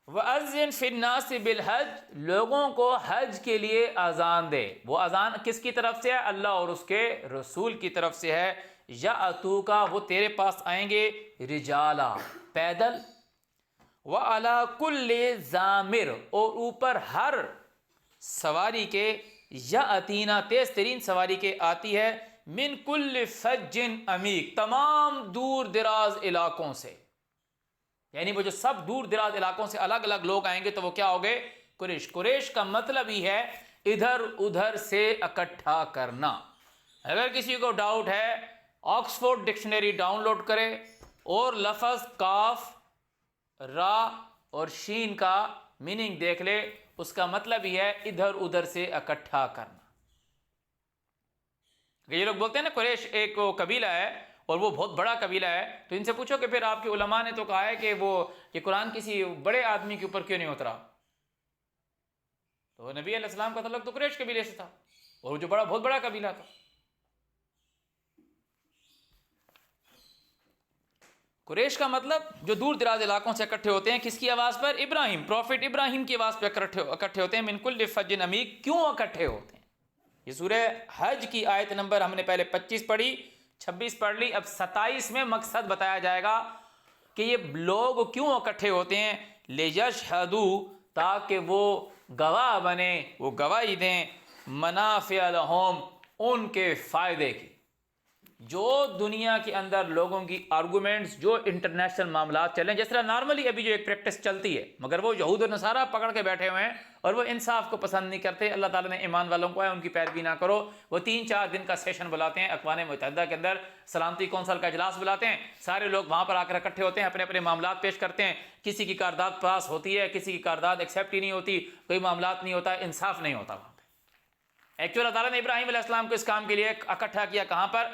وَأَذِّن فِي النَّاسِ بِالْحَجِّ، لوگوں کو حج کے لیے اذان دے. وہ اذان کس کی طرف سے ہے؟ اللہ اور اس کے رسول کی طرف سے ہے. یَأْتُوکَ، وہ تیرے پاس آئیں گے، رجالا، پیدل، وَعَلَى كُلِّ ضَامِرٍ، اور اوپر ہر سواری کے، یَأْتِینَا، تیز ترین سواری کے آتی ہے، من کل فج عمیق، تمام دور دراز علاقوں سے. یعنی وہ جو سب دور دراز علاقوں سے الگ الگ لوگ آئیں گے تو وہ کیا ہوگے؟ قریش. قریش کا مطلب ہی ہے ادھر ادھر سے اکٹھا کرنا. اگر کسی کو ڈاؤٹ ہے آکسفورڈ ڈکشنری ڈاؤن لوڈ کرے اور لفظ کاف، را اور شین کا میننگ دیکھ لے. اس کا مطلب ہی ہے ادھر ادھر سے اکٹھا کرنا. یہ لوگ بولتے ہیں نا قریش ایک قبیلہ ہے اور وہ بہت بڑا قبیلہ ہے، تو ان سے پوچھو کہ پھر آپ کے علماء نے تو کہا ہے کہ وہ یہ قرآن کسی بڑے آدمی کے اوپر کیوں نہیں اترا؟ تو نبی علیہ السلام کا تعلق تو قریش قبیلے سے تھا اور وہ جو بہت بڑا قبیلہ تھا. قریش کا مطلب جو دور دراز علاقوں سے اکٹھے ہوتے ہیں، کس کی آواز پر؟ ابراہیم، پروفٹ ابراہیم کی آواز پہ اکٹھے ہوتے ہیں. من کل فج عمیق، کیوں اکٹھے ہوتے ہیں؟ یہ سورہ حج کی آیت نمبر ہم نے پہلے 25 پڑھی، 26 پڑھ لی، اب 27 میں مقصد بتایا جائے گا کہ یہ لوگ کیوں اکٹھے ہوتے ہیں. لیشہدوا، تاکہ وہ گواہ بنے، وہ گواہی دیں، منافع لہم، ان کے فائدے کی. جو دنیا کے اندر لوگوں کی آرگومنٹس، جو انٹرنیشنل معاملات چلیں، جس طرح نارملی ابھی جو ایک پریکٹس چلتی ہے، مگر وہ یہود و نصارہ پکڑ کے بیٹھے ہوئے ہیں اور وہ انصاف کو پسند نہیں کرتے. اللہ تعالیٰ نے ایمان والوں کو ہے ان کی پیروی نہ کرو. وہ 3-4 دن کا سیشن بلاتے ہیں اقوام متحدہ کے اندر، سلامتی کونسل کا اجلاس بلاتے ہیں، سارے لوگ وہاں پر آ کر اکٹھے ہوتے ہیں، اپنے اپنے معاملات پیش کرتے ہیں. کسی کی قرارداد پاس ہوتی ہے، کسی کی قرارداد ایکسیپٹ ہی نہیں ہوتی، کوئی معاملات نہیں ہوتا، انصاف نہیں ہوتا وہاں پہ. ایکچولی اللہ تعالیٰ نے ابراہیم علیہ السلام کو اس کام کے لیے اکٹھا کیا، کہاں پر؟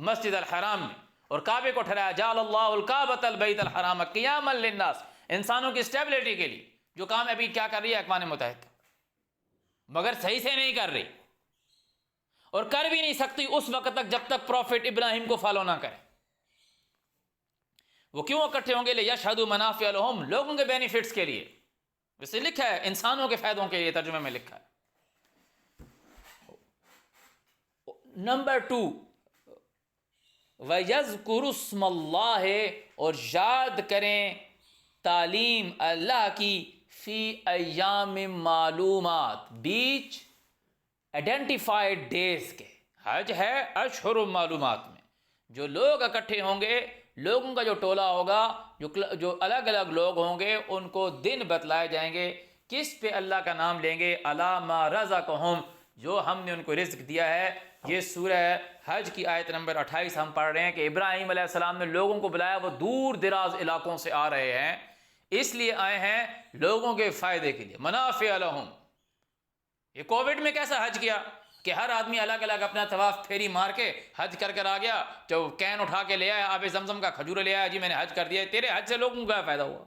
مسجد الحرام میں، اور کعبے کو ٹھہرایا. جعل اللہ الکعبۃ البیت الحرام قیاما للناس، انسانوں کی اسٹیبلٹی کے لیے، جو کام ابھی کیا کر رہی ہے اقوام متحدہ، مگر صحیح سے نہیں کر رہی اور کر بھی نہیں سکتی اس وقت تک جب تک پروفٹ ابراہیم کو فالو نہ کرے. وہ کیوں اکٹھے ہوں گے؟ لیشہدوا منافع لہم، لوگوں کے بینیفٹس کے لیے. ویسے لکھا ہے انسانوں کے فائدوں کے لیے، ترجمے میں لکھا ہے. نمبر 2، وَيَذْكُرُ اسْمَ اللَّهِ، اور یاد کریں تعلیم اللہ کی، فی ایام معلومات، بیچ آئیڈینٹیفائڈ ڈیز کے. حج ہے اشہر معلومات میں، جو لوگ اکٹھے ہوں گے، لوگوں کا جو ٹولہ ہوگا، جو الگ الگ لوگ ہوں گے، ان کو دن بتلائے جائیں گے. کس پہ اللہ کا نام لیں گے؟ علی ما رزقہم، جو ہم نے ان کو رزق دیا ہے. یہ سورہ حج کی آیت نمبر 28 ہم پڑھ رہے ہیں کہ ابراہیم علیہ السلام نے لوگوں کو بلایا، وہ دور دراز علاقوں سے آ رہے ہیں، اس لیے آئے ہیں لوگوں کے فائدے کے لیے. منافع لہم. یہ کووڈ میں کیسا حج کیا کہ ہر آدمی الگ الگ اپنا طواف پھیری مار کے حج کر کر آ گیا، جو کین اٹھا کے لے آیا، آب زمزم کا کھجور لے آیا، جی میں نے حج کر دیا. تیرے حج سے لوگوں کا فائدہ ہوا؟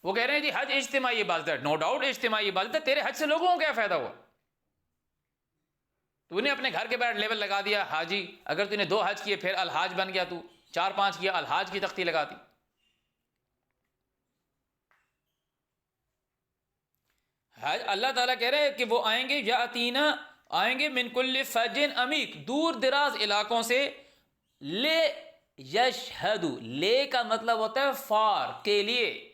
وہ کہہ رہے ہیں جی حج اجتماعی عبادت ہے. نو ڈاؤٹ اجتماعی عبادت ہے، تیرے حج سے لوگوں کو کیا فائدہ ہوا؟ تو نے اپنے گھر کے باہر لیبل لگا دیا حاجی. اگر تو نے 2 حج کیے پھر الحاج بن گیا، تو 4-5 کیا الحاج کی تختی لگا دی. حج اللہ تعالیٰ کہہ رہے ہیں کہ وہ آئیں گے، یاتینا، آئیں گے، من کل فج عمیق، دور دراز علاقوں سے. لے یشہدو، لے کا مطلب ہوتا ہے فار، کے لیے،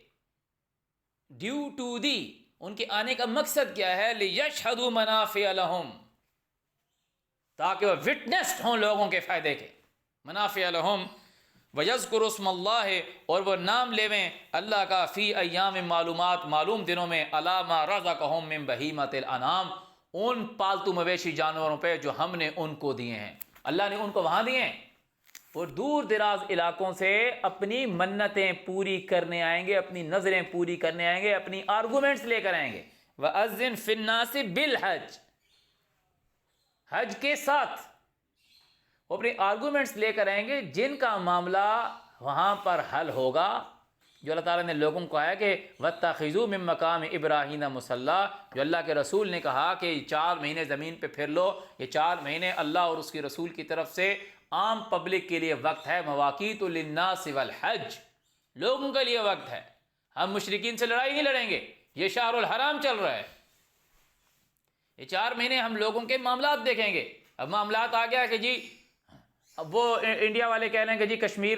ڈیو ٹو دی. ان کے آنے کا مقصد کیا ہے؟ لیشہدوا منافع لہم، تاکہ وہ وٹنسڈ ہوں لوگوں کے فائدے کے. منافع لہم. وَيَذْكُرُ اسْمَ اللَّهِ، اور وہ نام لیویں اللہ کا، فی ایام معلومات، معلوم دنوں میں، علی ما رزقہم من بہیمۃ الانعام، ان پالتو مویشی جانوروں پہ جو ہم نے ان کو دیے ہیں. اللہ نے ان کو وہاں دیے ہیں، اور دور دراز علاقوں سے اپنی منتیں پوری کرنے آئیں گے، اپنی نظریں پوری کرنے آئیں گے، اپنی آرگومنٹس لے کر آئیں گے. وَأَذِّن فِي النَّاسِ بِالْحَجِّ، حج کے ساتھ وہ اپنی آرگومنٹس لے کر آئیں گے، جن کا معاملہ وہاں پر حل ہوگا. جو اللہ تعالیٰ نے لوگوں کو کہا کہ وَاتَّخِذُوا مِن مَّقَامِ إِبْرَاهِيمَ مُصَلًّى، جو اللہ کے رسول نے کہا کہ 4 مہینے زمین پہ پھر لو. یہ 4 مہینے اللہ اور اس کے رسول کی طرف سے عام پبلک کے لیے وقت ہے، مواقیت للناس والحج، لوگوں کے لیے وقت ہے. ہم مشرکین سے لڑائی نہیں لڑیں گے، یہ شہر الحرام چل رہا ہے، یہ 4 مہینے ہم لوگوں کے معاملات دیکھیں گے. اب معاملات آ گیا کہ جی اب وہ انڈیا والے کہہ رہے ہیں کہ جی کشمیر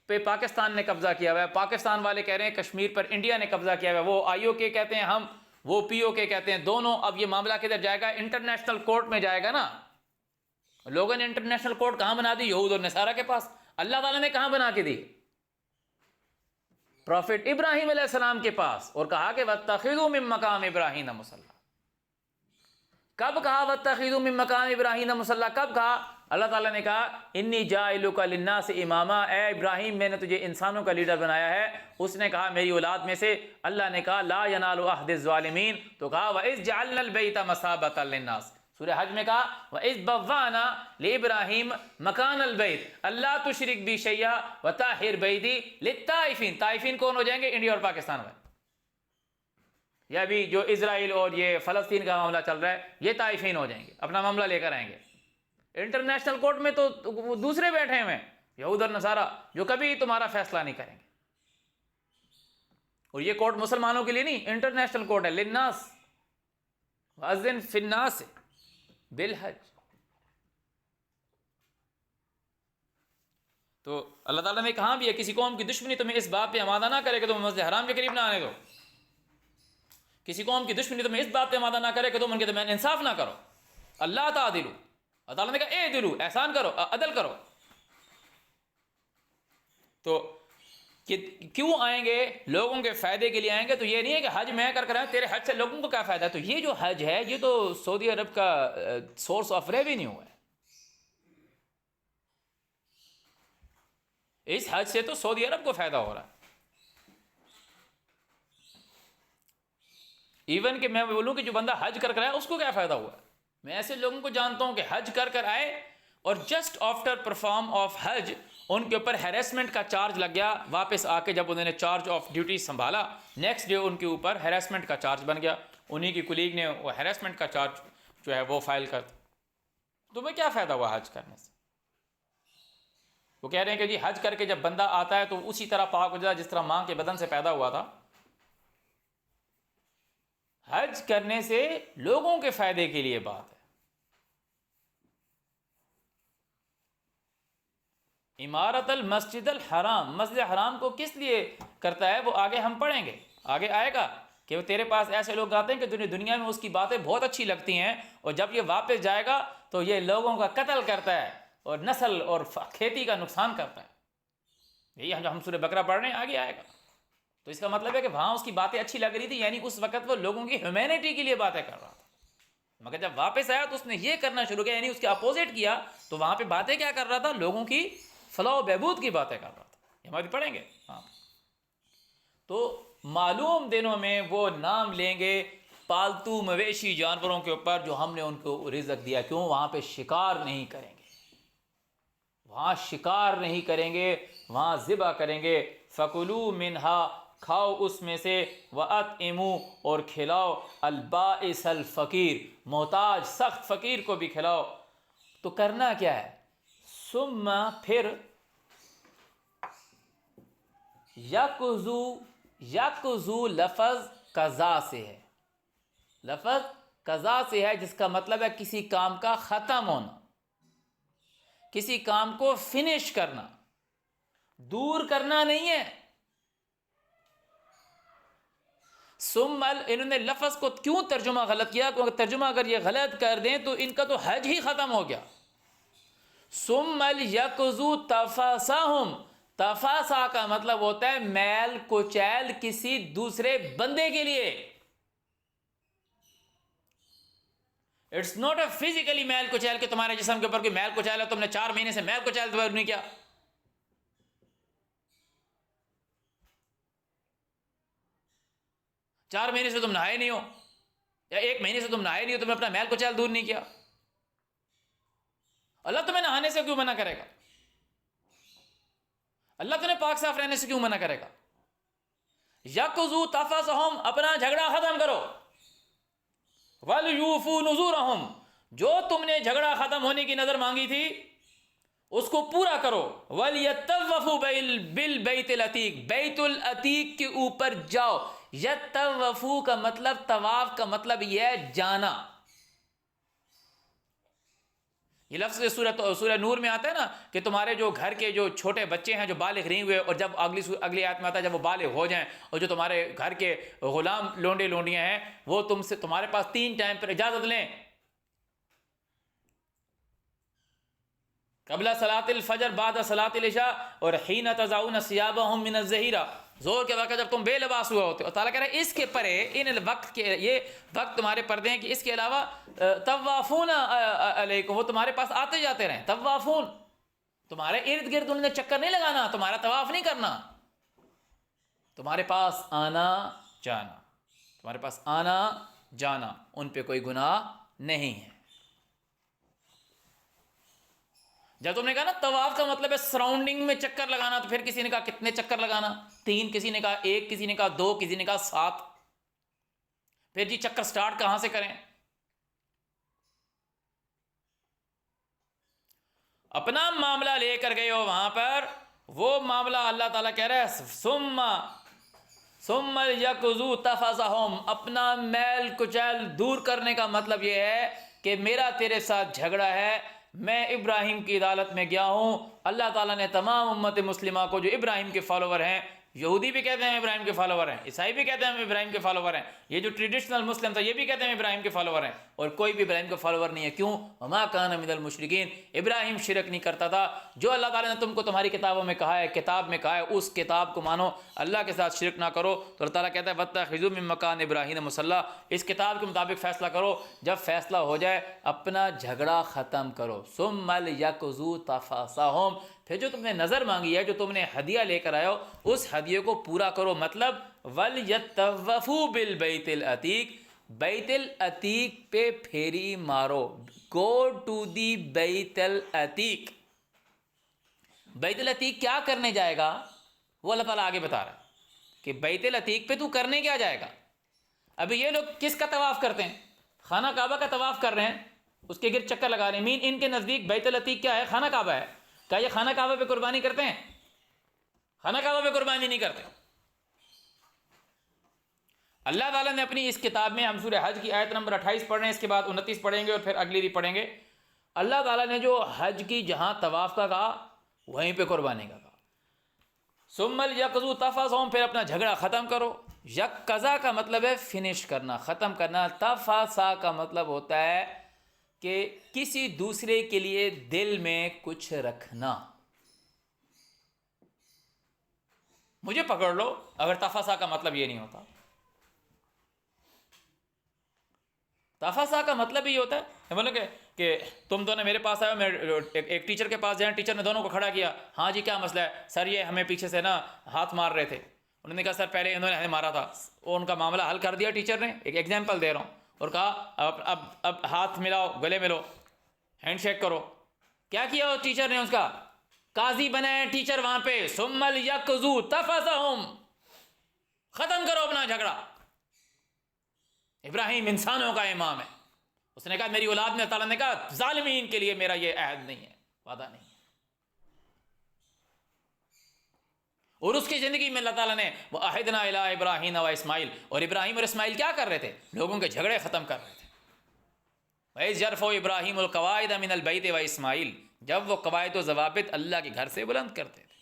پہ پاکستان نے قبضہ کیا ہوا ہے، پاکستان والے کہہ رہے ہیں کشمیر پر انڈیا نے قبضہ کیا ہوا ہے، وہ آئی او کے کہتے ہیں ہم، وہ پی او کے کہتے ہیں دونوں. اب یہ معاملہ کدھر جائے گا؟ انٹرنیشنل کورٹ میں جائے گا نا. لوگوں نے انٹرنیشنل کورٹ کہاں بنا دی؟ یہود اور نصارہ کے پاس. اللہ تعالیٰ نے کہاں بنا کے دی؟ پروفٹ ابراہیم علیہ السلام کے پاس، اور کہا کہ وَاتَّخِذُوا مِن مَقَامِ إِبْرَاهِيمَ مُصَلًّى. کب کہا وَاتَّخِذُوا مِن مَقَامِ إِبْرَاهِيمَ مُصَلًّى؟ کب کہا؟ اللہ تعالیٰ نے کہا انی جاعلک للناس اماما، اے ابراہیم میں نے تجھے انسانوں کا لیڈر بنایا ہے. اس نے کہا میری اولاد میں سے. اللہ نے کہا لا ینال عہد الظالمین، تو کہا وَإِذْ جَعَلْنَا الْبَيْتَ مَثَابَةً لِلنَّاسِ. سورہ حج میں کہا وَإِذْ بَوَّأْنَا لِإِبْرَاهِيمَ مَكَانَ الْبَيْتِ أَلَّا تُشْرِكْ بِي شَيْئًا وَطَهِّرْ بَيْتِي لِلطَّائِفِينَ. طائفین کون ہو جائیں گے؟ انڈیا اور پاکستان والے. یا بھی جو اسرائیل اور یہ فلسطین کا معاملہ چل رہا ہے، یہ طائفین ہو جائیں گے، اپنا معاملہ لے کر آئیں گے. انٹرنیشنل کورٹ میں تو وہ دوسرے بیٹھے ہوئے ہیں، یہود اور نصارہ، جو کبھی تمہارا فیصلہ نہیں کریں گے. اور یہ کورٹ مسلمانوں کے لیے نہیں، انٹرنیشنل کورٹ ہے. للناس وَأَذِّن فِي النَّاسِ بالحج. تو اللہ تعالیٰ نے کہاں بھی ہے کسی قوم کی دشمنی تمہیں اس بات پہ آمادہ نہ کرے کہ تم مسجد حرام کے قریب نہ آنے دو. کسی قوم کی دشمنی تمہیں اس بات پہ آمادہ نہ کرے کہ تم ان کے درمیان انصاف نہ کرو. اللہ تعدلوا، اللہ تعالیٰ نے کہا اے دلو، احسان کرو، عدل کرو. تو کیوں آئیں گے؟ لوگوں کے فائدے کے لیے آئیں گے. تو یہ نہیں ہے کہ حج میں کر آئیں، تیرے حج سے لوگوں کو کیا فائدہ ہے. تو یہ جو حج ہے یہ تو سعودی عرب کا سورس آف ریونیو ہے. اس حج سے تو سعودی عرب کو فائدہ ہو رہا ہے. ایون کہ میں بولوں کہ جو بندہ حج کر آئے اس کو کیا فائدہ ہوا ہے. میں ایسے لوگوں کو جانتا ہوں کہ حج کر آئے اور جسٹ آفٹر پرفارم آف حج ان کے اوپر ہیراسمنٹ کا چارج لگ گیا. واپس آ کے جب انہوں نے چارج آف ڈیوٹی سنبھالا، نیکسٹ ڈے ان کے اوپر ہیراسمنٹ کا چارج بن گیا. انہی کی کلیگ نے وہ ہیراسمنٹ کا چارج جو ہے وہ فائل کر. تمہیں کیا فائدہ ہوا حج کرنے سے؟ وہ کہہ رہے ہیں کہ جی حج کر کے جب بندہ آتا ہے تو اسی طرح پاک ہو جاتا جس طرح ماں کے بدن سے پیدا ہوا تھا. حج کرنے سے لوگوں کے فائدے کے لیے بات ہے. عمارت المسجد الحرام، مسجد حرام کو کس لیے کرتا ہے وہ آگے ہم پڑھیں گے، آگے آئے گا کہ وہ تیرے پاس ایسے لوگ آتے ہیں کہ دنیا میں اس کی باتیں بہت اچھی لگتی ہیں، اور جب یہ واپس جائے گا تو یہ لوگوں کا قتل کرتا ہے اور نسل اور کھیتی کا نقصان کرتا ہے. یہی ہم سورہ بقرہ پڑھ رہے ہیں، آگے آئے گا. تو اس کا مطلب ہے کہ وہاں اس کی باتیں اچھی لگ رہی تھی، یعنی اس وقت وہ لوگوں کی ہیومینٹی کے لیے باتیں کر رہا تھا. مگر جب واپس آیا تو اس نے یہ کرنا شروع کیا، یعنی اس کے اپوزٹ کیا. تو وہاں پہ باتیں کیا کر رہا تھا؟ لوگوں کی فلاح و بہبود کی باتیں کر رہا تھا. یہ ہماری پڑھیں گے. ہاں، تو معلوم دنوں میں وہ نام لیں گے پالتو مویشی جانوروں کے اوپر جو ہم نے ان کو رزق دیا. کیوں؟ وہاں پہ شکار نہیں کریں گے، وہاں شکار نہیں کریں گے، وہاں ذبح کریں گے. فَكُلُوا مِنْهَا، کھاؤ اس میں سے. وَأَطْعِمُوا، اور کھلاؤ. البائس الفقیر، محتاج سخت فقیر کو بھی کھلاؤ. تو کرنا کیا ہے؟ ثم، پھر یقضو لفظ قضا سے ہے، لفظ قضا سے ہے جس کا مطلب ہے کسی کام کا ختم ہونا، کسی کام کو فنش کرنا، دور کرنا نہیں ہے. ثم، انہوں نے لفظ کو کیوں ترجمہ غلط کیا؟ کیونکہ ترجمہ اگر یہ غلط کر دیں تو ان کا تو حج ہی ختم ہو گیا. ثم یقضوا تفاسہم، تفاسا کا مطلب ہوتا ہے میل کچیل کسی دوسرے بندے کے لیے. اٹس ناٹ اے فزیکلی میل کچیل کہ تمہارے جسم کے اوپر کوئی میل کچیل ہے، تم نے 4 مہینے سے میل کچیل دور نہیں کیا. چار مہینے سے تم نہائے نہیں ہو، یا 1 مہینے سے تم نہائے نہیں ہو، تم نے اپنا میل کچیل دور نہیں کیا. اللہ تمہیں نہانے سے کیوں منع کرے گا؟ اللہ تمہیں پاک صاف رہنے سے کیوں منع کرے گا؟ یقضوا تفاسہم، اپنا جھگڑا ختم کرو. وَلْيُوفُوا نُذُورَهُمْ، جو تم نے جھگڑا ختم ہونے کی نظر مانگی تھی اس کو پورا کرو. وَلْيَطَّوَّفُوا بِالْبَيْتِ الْعَتِيقِ، بیت العتیق کے اوپر جاؤ. یطوفو کا مطلب، طواف کا مطلب یہ ہے جانا. یہ لفظ سورہ نور میں آتا ہے نا کہ تمہارے جو گھر کے جو چھوٹے بچے ہیں جو بالغ نہیں ہوئے، اور جب اگلی آیت میں آتا ہے جب وہ بالغ ہو جائیں، اور جو تمہارے گھر کے غلام لونڈے لونڈیاں ہیں وہ تمہارے پاس 3 ٹائم پر اجازت لیں، قبل صلاۃ الفجر، بعد صلاۃ العشاء، اور حین تضعون ثیابہم من الظہیرہ، زور کے وقت جب تم بے لباس ہوا ہوتے. اور تعالیٰ کہہ رہے ہیں اس کے پرے، ان وقت کے، یہ وقت تمہارے پردے ہیں کہ اس کے علاوہ طوافون علیکم، وہ تمہارے پاس آتے جاتے رہیں. طوافون، تمہارے ارد گرد انہوں نے چکر نہیں لگانا، تمہارا طواف نہیں کرنا، تمہارے پاس آنا جانا، تمہارے پاس آنا جانا، ان پہ کوئی گناہ نہیں ہے. جب تم نے کہا نا طواف کا مطلب ہے سراؤنڈنگ میں چکر لگانا، تو پھر کسی نے کہا کتنے چکر لگانا؟ 3، کسی نے کہا 1، کسی نے کہا 2، کسی نے کہا 7. پھر جی چکر سٹارٹ کہاں سے کریں؟ اپنا معاملہ لے کر گئے ہو وہاں پر، وہ معاملہ اللہ تعالیٰ کہہ رہا ہے ثم یقضوا تفثہم، اپنا میل کچیل دور کرنے کا مطلب یہ ہے کہ میرا تیرے ساتھ جھگڑا ہے، میں ابراہیم کی عدالت میں گیا ہوں. اللہ تعالیٰ نے تمام امت مسلمہ کو جو ابراہیم کے فالوور ہیں، یہودی بھی کہتے ہیں ہم ابراہیم کے فالوور ہیں، عیسائی بھی کہتے ہیں ہم ابراہیم کے فالوور ہیں، یہ جو ٹریڈیشنل مسلم تھا یہ بھی کہتے ہیں ہم ابراہیم کے فالوور ہیں، اور کوئی بھی ابراہیم کا فالوور نہیں ہے. کیوں؟ وما کان من المشرکین، ابراہیم شرک نہیں کرتا تھا. جو اللہ تعالیٰ نے تم کو تمہاری کتابوں میں کہا ہے، کتاب میں کہا ہے، اس کتاب کو مانو، اللہ کے ساتھ شرک نہ کرو. تو اللہ تعالیٰ کہتا ہے واتخذوا من مکان ابراہیم مصلی، اس کتاب کے مطابق فیصلہ کرو. جب فیصلہ ہو جائے اپنا جھگڑا ختم کرو. ثم لیقضوا تفثہم، پھر جو تم نے نظر مانگی ہے، جو تم نے ہدیہ لے کر آئے ہو، اس ہدیے کو پورا کرو. مطلب وَلْيَطَّوَّفُوا بِالْبَيْتِ الْعَتِيقِ، بیت العتیق پہ پھیری مارو. گو ٹو دی بیت العتیق. بیت العتیق کیا کرنے جائے گا وہ اللہ تعالیٰ آگے بتا رہا ہے کہ بیت العتیق پہ تو کرنے کیا جائے گا. ابھی یہ لوگ کس کا طواف کرتے ہیں؟ خانہ کعبہ کا طواف کر رہے ہیں، اس کے گرد چکر لگا رہے ہیں. ان کے نزدیک بیت العتیق کیا ہے؟ خانہ کعبہ ہے. کیا یہ خانہ کعبہ پہ قربانی کرتے ہیں؟ خانہ کعبہ پہ قربانی نہیں کرتے. اللہ تعالیٰ نے اپنی اس کتاب میں، ہم سورہ حج کی آیت نمبر 28 پڑھ رہے ہیں، اس کے بعد 29 پڑھیں گے اور پھر اگلی بھی پڑھیں گے. اللہ تعالیٰ نے جو حج کی جہاں طواف کا کہا وہیں پہ قربانی کا کہا. ثم لیقضوا تفثہم، پھر اپنا جھگڑا ختم کرو. یقضا کا مطلب ہے فنش کرنا، ختم کرنا. تفاصا کا مطلب ہوتا ہے کہ کسی دوسرے کے لیے دل میں کچھ رکھنا. مجھے پکڑ لو، اگر تفاصا کا مطلب یہ نہیں ہوتا. تفاصا کا مطلب یہ ہوتا ہے بولو کہ تم دونوں میرے پاس آئے، میں ایک ٹیچر کے پاس جائیں، ٹیچر نے دونوں کو کھڑا کیا. ہاں جی کیا مسئلہ ہے؟ سر یہ ہمیں پیچھے سے نا ہاتھ مار رہے تھے. انہوں نے کہا سر پہلے انہوں نے ہمیں مارا تھا. ان کا معاملہ حل کر دیا ٹیچر نے، ایک ایگزامپل دے رہا ہوں، اور کہا اب ہاتھ ملاؤ، گلے ملو، ہینڈ شیک کرو. کیا کیا ٹیچر نے؟ اس کا قاضی بنائے ٹیچر وہاں پہ. ثم لیقضوا تفثہم، ختم کرو اپنا جھگڑا. ابراہیم انسانوں کا امام ہے، اس نے کہا میری اولاد میں، تعالیٰ نے کہا ظالمین کے لیے میرا یہ عہد نہیں ہے، وعدہ نہیں ہے. اور اس کی زندگی میں اللہ تعالیٰ نے وَأَعِدْنَا إِلَىٰ إِبْرَاهِيمَ وَإِسْمَاعِيلَ، اور ابراہیم اور اسماعیل کیا کر رہے تھے؟ لوگوں کے جھگڑے ختم کر رہے تھے. وَإِذْ يَرْفَعُ إِبْرَاهِيمُ الْقَوَاعِدَ مِنَ الْبَيْتِ وَإِسْمَاعِيلَ، جب وہ قواعد و ضوابط اللہ کے گھر سے بلند کرتے تھے.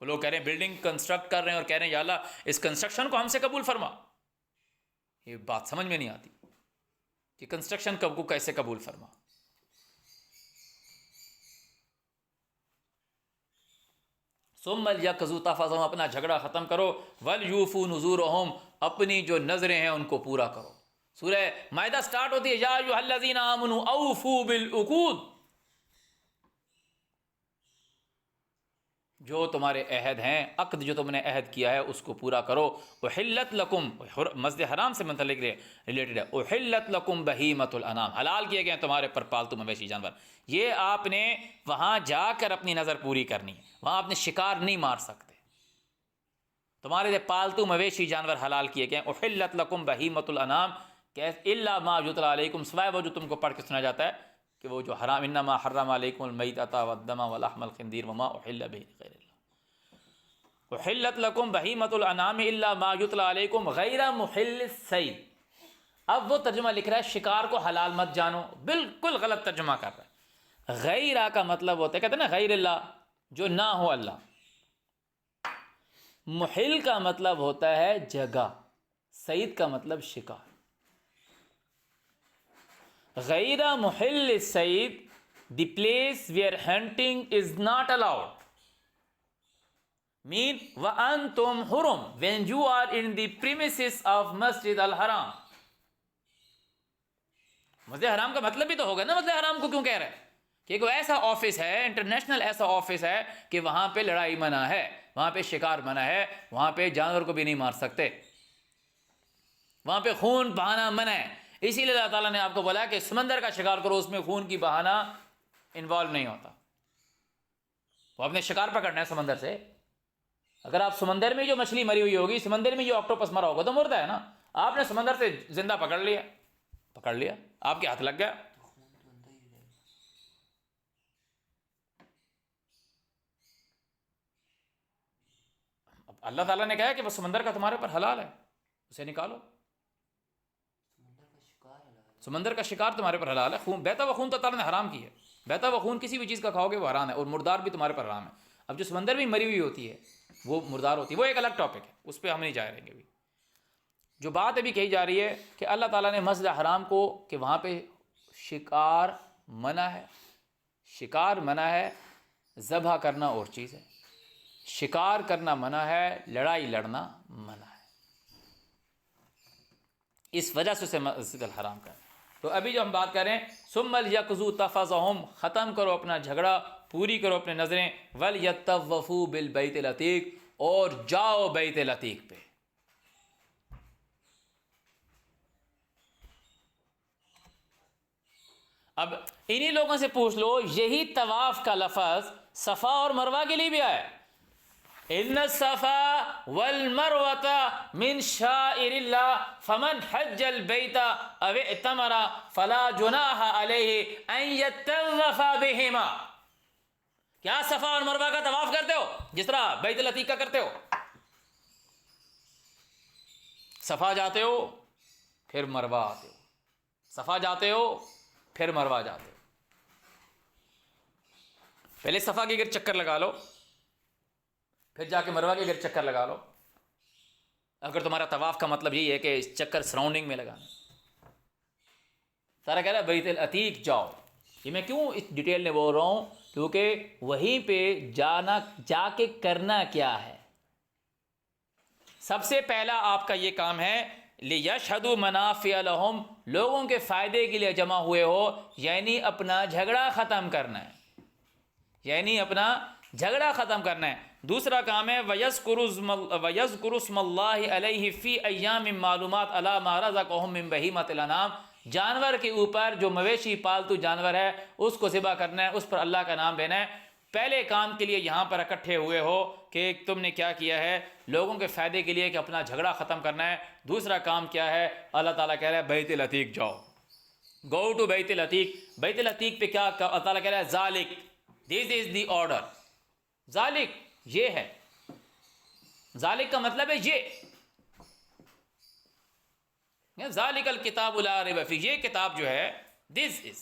وہ لوگ کہہ رہے ہیں بلڈنگ کنسٹرکٹ کر رہے ہیں اور کہہ رہے ہیں یا اللہ اس کنسٹرکشن کو ہم سے قبول فرما. یہ بات سمجھ میں نہیں آتی کہ کنسٹرکشن کو کیسے قبول فرما. ثم لیقضوا تفثہم، اپنا جھگڑا ختم کرو. ولیوفوا نذورہم، اپنی جو نظریں ہیں ان کو پورا کرو. سورہ مائدہ سٹارٹ ہوتی ہے یا ایھا الذین آمنوا اوفوا بالعقود، جو تمہارے عہد ہیں، عقد جو تم نے عہد کیا ہے اس کو پورا کرو. احلت لکم، مسجد حرام سے متعلق ریلیٹڈ ہے. احلت لکم بہیمۃ الانعام، حلال کیے گئے ہیں تمہارے پر پالتو مویشی جانور. یہ آپ نے وہاں جا کر اپنی نظر پوری کرنی ہے، وہاں آپ نے شکار نہیں مار سکتے. تمہارے لیے پالتو مویشی جانور حلال کیے گئے ہیں. احلت لکم بہیمۃ الانعام، الا ما یتلی علیکم، سوائے وہ جو تم کو پڑھ کے سنا جاتا ہے کہ وہ جو حرام انما حرم علیکم المیتۃ والدم ولحم الخنزیر وما احل به لغیر اللہ احلت لکم بہیمۃ الانعام الا ما یتلی علیکم غیر محل الصید. اب وہ ترجمہ لکھ رہا ہے شکار کو حلال مت جانو، بالکل غلط ترجمہ کر رہا ہے. غیرہ کا مطلب ہوتا ہے، کہتے ہیں نا غیر اللہ، جو نہ ہو اللہ. محل کا مطلب ہوتا ہے جگہ، صید کا مطلب شکار. غیر Mahal الصید the place where hunting is not allowed mean وَأَنْتُمْ حُرُمْ when you are in the premises of مسجد الحرام. مسجد حرام کا مطلب بھی تو ہوگا نا، مسجد حرام کو کیوں کہہ رہے ہیں؟ کہ کوئی ایسا آفس ہے، انٹرنیشنل ایسا آفس ہے کہ وہاں پہ لڑائی منع ہے، وہاں پہ شکار منع ہے، وہاں پہ جانور کو بھی نہیں مار سکتے، وہاں پہ خون بہانا منع ہے. اسی لیے اللہ تعالیٰ نے آپ کو بولا کہ سمندر کا شکار کرو، اس میں خون کی بہانا انوالو نہیں ہوتا. وہ اپنے شکار پکڑنا ہے سمندر سے. اگر آپ سمندر میں جو مچھلی مری ہوئی ہوگی، سمندر میں جو آکٹوپس مرا ہوگا تو مردہ ہے نا. آپ نے سمندر سے زندہ پکڑ لیا، آپ کے ہاتھ لگ گیا، اب اللہ تعالیٰ نے کہا کہ وہ سمندر کا تمہارے پر حلال ہے، اسے نکالو. سمندر کا شکار تمہارے پر حلال ہے. خون بہتا ہوا خون تو تعالیٰ نے حرام کی ہے. بہتا ہوا خون کسی بھی چیز کا کھاؤ گے وہ حرام ہے، اور مردار بھی تمہارے پر حرام ہے. اب جو سمندر میں مری ہوئی ہوتی ہے وہ مردار ہوتی ہے، وہ ایک الگ ٹاپک ہے، اس پہ ہم نہیں جائے رہیں گے. ابھی جو بات ابھی کہی جا رہی ہے کہ اللہ تعالیٰ نے مسجد حرام کو کہ وہاں پہ شکار منع ہے، شکار منع ہے، ذبح کرنا اور چیز ہے. شکار کرنا منع ہے، لڑائی لڑنا منع ہے. اس وجہ سے اسے مسجد الحرام کا ہے. تو ابھی جو ہم بات کریں ثم لیقضوا تفثهم، ختم کرو اپنا جھگڑا، پوری کرو اپنے نظریں، ولیطوفوا بالبیت العتیق، اور جاؤ بیت العتیق پہ. اب انہی لوگوں سے پوچھ لو، یہی طواف کا لفظ صفا اور مروہ کے لیے بھی آیا ہے. ان الصفا والمروة من شائر اللہ فمن حج البیت او اعتمر فلا جناح علیہ ان یطوف بہما. کیا صفا اور مروہ کا طواف کرتے ہو جس طرح بیت العتیق کا کرتے ہو؟ صفا جاتے ہو پھر مروہ آتے ہو، صفا جاتے ہو پھر مروہ جاتے ہو. پہلے صفا کے گرد چکر لگا لو، پھر جا کے مروہ کے گرد چکر لگا لو. اگر تمہارا طواف کا مطلب یہی ہے کہ اس چکر سراؤنڈنگ میں لگانا. سارا کہہ رہا ہے بیت العتیق جاؤ. یہ میں کیوں اس ڈیٹیل میں بول رہا ہوں؟ کیونکہ وہیں پہ جا کے کرنا کیا ہے. سب سے پہلا آپ کا یہ کام ہے لِيَشْهَدُوا مَنَافِعَ لَهُمْ، لوگوں کے فائدے کے لیے جمع ہوئے ہو، یعنی اپنا جھگڑا ختم کرنا ہے، یعنی اپنا جھگڑا ختم کرنا ہے. دوسرا کام ہے وَيَذْكُرُ اسْمَ اللَّهِ عَلَيْهِ فِي أَيَّامٍ مَّعْلُومَاتٍ عَلَىٰ مَا رَزَقَهُم مِّن بَهِيمَةِ الْأَنْعَامِ. جانور کے اوپر جو مویشی پالتو جانور ہے اس کو ذبح کرنا ہے، اس پر اللہ کا نام لینا ہے. پہلے کام کے لیے یہاں پر اکٹھے ہوئے ہو کہ تم نے کیا کیا ہے، لوگوں کے فائدے کے لیے کہ اپنا جھگڑا ختم کرنا ہے. دوسرا کام کیا ہے؟ اللہ تعالیٰ کہہ رہا ہے بیت العتیق جاؤ، گو ٹو بیت العتیق. بیت العتیق پہ کیا اللہ تعالیٰ کہہ رہا ہے؟ ذالک، دس از دی آرڈر. ذالک یہ ہے، ذالک کا مطلب ہے یہ، ذالک الکتاب لا ریب فیہ، یہ کتاب جو ہے دس از،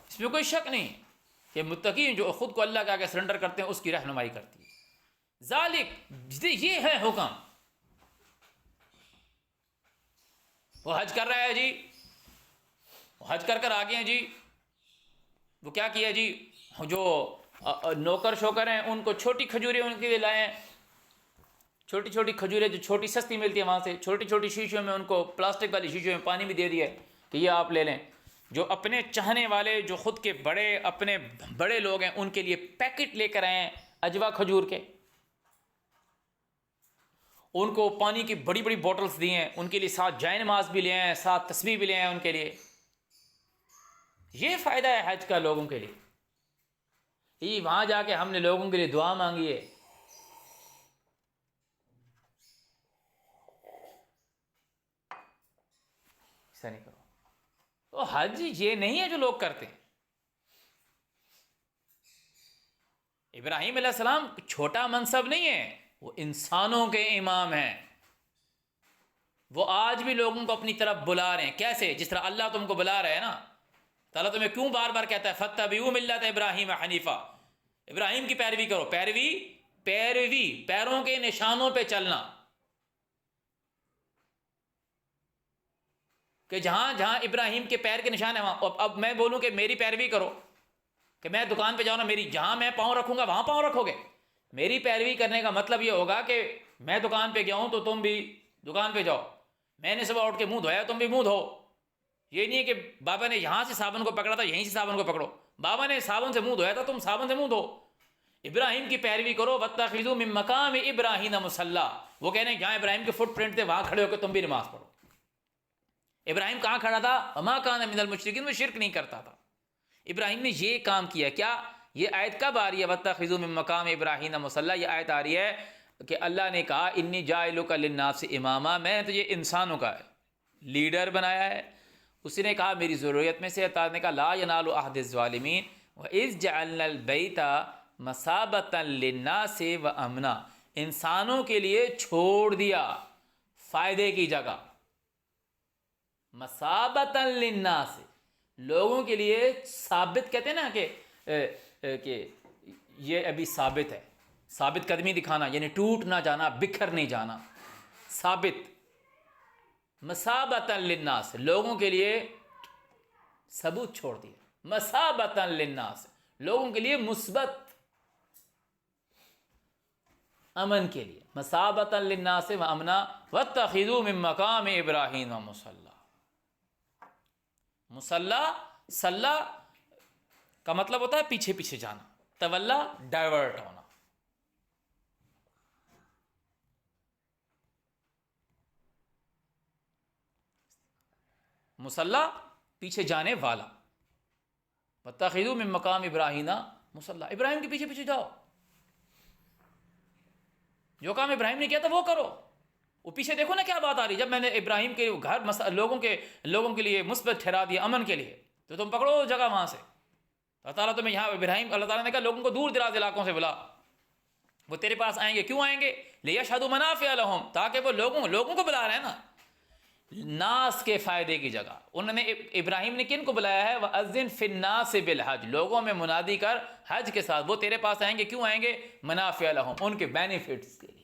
اس میں کوئی شک نہیں کہ متقین جو خود کو اللہ کے آگے سرنڈر کرتے ہیں اس کی رہنمائی کرتی ہے. ذالک یہ ہے حکم. وہ حج کر رہا ہے جی، وہ حج کر آگے ہیں جی، وہ کیا کیا جی، جو نوکر شوکر ہیں ان کو چھوٹی کھجوریں ان کے لیے لائے ہیں، چھوٹی چھوٹی کھجوریں جو چھوٹی سستی ملتی ہیں وہاں سے، چھوٹی چھوٹی شیشوں میں ان کو، پلاسٹک والی شیشوں میں پانی بھی دے دیا ہے کہ یہ آپ لے لیں. جو اپنے چاہنے والے، جو خود کے بڑے اپنے بڑے لوگ ہیں ان کے لیے پیکٹ لے کر آئے ہیں اجوا کھجور کے، ان کو پانی کی بڑی بڑی بوٹلز دی ہیں، ان کے لیے ساتھ جائے نماز بھی لے آئے ہیں، ساتھ تسبیح بھی لے آئے ہیں ان کے لیے. یہ فائدہ ہے حج کا لوگوں کے لیے. یہ وہاں جا کے ہم نے لوگوں کے لیے دعا مانگی ہے، ایسا نہیں کرو. تو حج یہ نہیں ہے جو لوگ کرتے ہیں. ابراہیم علیہ السلام چھوٹا منصب نہیں ہے، وہ انسانوں کے امام ہیں. وہ آج بھی لوگوں کو اپنی طرف بلا رہے ہیں. کیسے؟ جس طرح اللہ تم کو بلا رہے ہیں نا. تعالیٰ تمہیں کیوں بار بار کہتا ہے فَاتَّبِعُوا مِلَّةَ ابراہیم حنیفہ، ابراہیم کی پیروی کرو. پیروی پیروں کے نشانوں پہ چلنا، کہ جہاں جہاں ابراہیم کے پیر کے نشان ہیں وہاں. اب میں بولوں کہ میری پیروی کرو، کہ میں دکان پہ جاؤں نا، میری جہاں میں پاؤں رکھوں گا وہاں پاؤں رکھو گے. میری پیروی کرنے کا مطلب یہ ہوگا کہ میں دکان پہ گیا ہوں تو تم بھی دکان پہ جاؤ. میں نے صبح اٹھ کے منہ دھویا تم بھی منہ دھو. یہ نہیں ہے کہ بابا نے یہاں سے صابن کو پکڑا تھا یہیں سے صابن کو پکڑو. بابا نے صابن سے منہ دھویا تھا تم صابن سے منہ دھو. ابراہیم کی پیروی کرو. وَاتَّخِذُوا مِن مَقَامِ إِبْرَاهِيمَ مُصَلًّى، وہ کہہ رہے ہیں جہاں ابراہیم کے فٹ پرنٹ تھے وہاں کھڑے ہو کے تم بھی نماز پڑھو. ابراہیم کہاں کھڑا تھا؟ وَمَا كَانَ مِنَ الْمُشْرِكِينَ، وہ شرک نہیں کرتا تھا. ابراہیم نے یہ کام کیا. کیا یہ آیت کب آ رہی ہے؟ وَاتَّخِذُوا مِن مَقَامِ إِبْرَاهِيمَ مُصَلًّى. یہ آیت آ رہی ہے کہ اللہ نے کہا انی جاعلک للناس اماما، میں نے تجھے انسانوں کا لیڈر بنایا ہے. اس نے کہا میری ضروریت میں سے. تعالیٰ نے کہا لا ینال عہد الظالمین وَإِذْ جَعَلْنَا الْبَيْتَ مَثَابَةً لِلنَّاسِ وَأَمْنًا، انسانوں کے لیے چھوڑ دیا فائدے کی جگہ. مَثَابَةً لِلنَّاسِ، لوگوں کے لیے ثابت. کہتے ہیں نا کہ یہ ابھی ثابت ہے. ثابت قدمی دکھانا یعنی ٹوٹ نہ جانا، بکھر نہیں جانا. ثابت. مَثَابَةً لِلنَّاسِ، لوگوں کے لیے ثبوت چھوڑ دیا. مَثَابَةً لِلنَّاسِ، لوگوں کے لیے مثبت امن کے لیے. مَثَابَةً لِلنَّاسِ وَأَمْنًا وَاتَّخِذُوا مِن مَقَامِ إِبْرَاهِيمَ مُصَلًّى. صلہ کا مطلب ہوتا ہے پیچھے پیچھے جانا. تولا ڈائیورٹ ہونا. مصلہ پیچھے جانے والا. وَاتَّخِذُوا مِن مَقَامِ إِبْرَاهِيمَ مُصَلًّى، ابراہیم کے پیچھے پیچھے جاؤ. جو کام ابراہیم نے کیا تھا وہ کرو. وہ پیچھے دیکھو نا کیا بات آ رہی. جب میں نے ابراہیم کے گھر لوگوں کے لیے مثبت ٹھہرا دیا امن کے لیے، تو تم پکڑو جگہ وہاں سے. اللہ تعالیٰ تمہیں یہاں ابراہیم، اللہ تعالیٰ نے کہا لوگوں کو دور دراز علاقوں سے بلا. وہ تیرے پاس آئیں گے. کیوں آئیں گے؟ لِيَشْهَدُوا مَنَافِعَ لَهُمْ، تاکہ وہ لوگوں کو بلا رہے ہیں نا ناس کے فائدے کی جگہ. انہوں نے ابراہیم نے کن کو بلایا ہے؟ وَأَذِّن فِي النَّاسِ بِالْحَجِّ، لوگوں میں منادی کر حج کے ساتھ. وہ تیرے پاس آئیں گے. کیوں آئیں گے؟ منافع لہم، ان کے بینیفٹس کے لیے.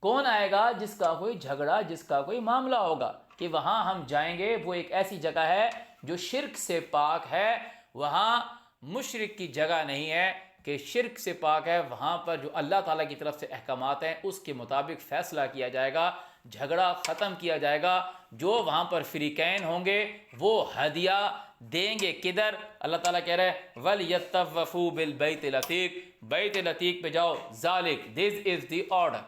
کون آئے گا؟ جس کا کوئی جھگڑا، جس کا کوئی معاملہ ہوگا کہ وہاں ہم جائیں گے. وہ ایک ایسی جگہ ہے جو شرک سے پاک ہے. وہاں مشرک کی جگہ نہیں ہے کہ شرک سے پاک ہے. وہاں پر جو اللہ تعالیٰ کی طرف سے احکامات ہیں اس کے مطابق فیصلہ کیا جائے گا، جھگڑا ختم کیا جائے گا. جو وہاں پر فریقین ہوں گے وہ ہدیہ دیں گے. کدھر؟ اللہ تعالیٰ کہہ رہے ہیں وَلْيَطَّوَّفُوا بِالْبَيْتِ الْعَتِيقِ، بیت العتیق پہ جاؤ. ذالک، دس از دی آرڈر.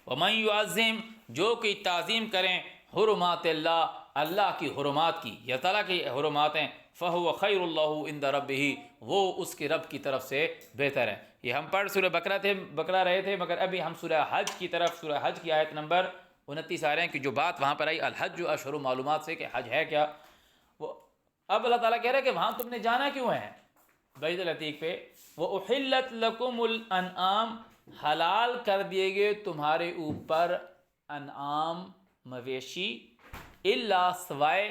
وَمَن يُعَظِّمْ، جو کہ تعظیم کریں حرمات اللہ، اللہ کی حرمات کی، یا تعالیٰ کی حرمات ہیں، فَهُوَ خَيْرُ اللَّهُ عِنْدَ رَبِّهِ، وہ اس کے رب کی طرف سے بہتر ہے. یہ ہم پڑھ سورہ بقرہ رہے تھے، مگر ابھی ہم سورہ حج کی طرف، سورہ حج کی آیت نمبر 29 آ رہے ہیں کہ جو بات وہاں پر آئی الحج اشہر معلومات سے کہ حج ہے کیا. وہ اب اللہ تعالیٰ کہہ رہے ہیں کہ وہاں تم نے جانا کیوں ہے بیت العتیق پہ. وَأُحِلَّتْ لَكُمُ الْأَنْعَامُ، حلال کر دیے گئے تمہارے اوپر انعام مویشی، الا سوائے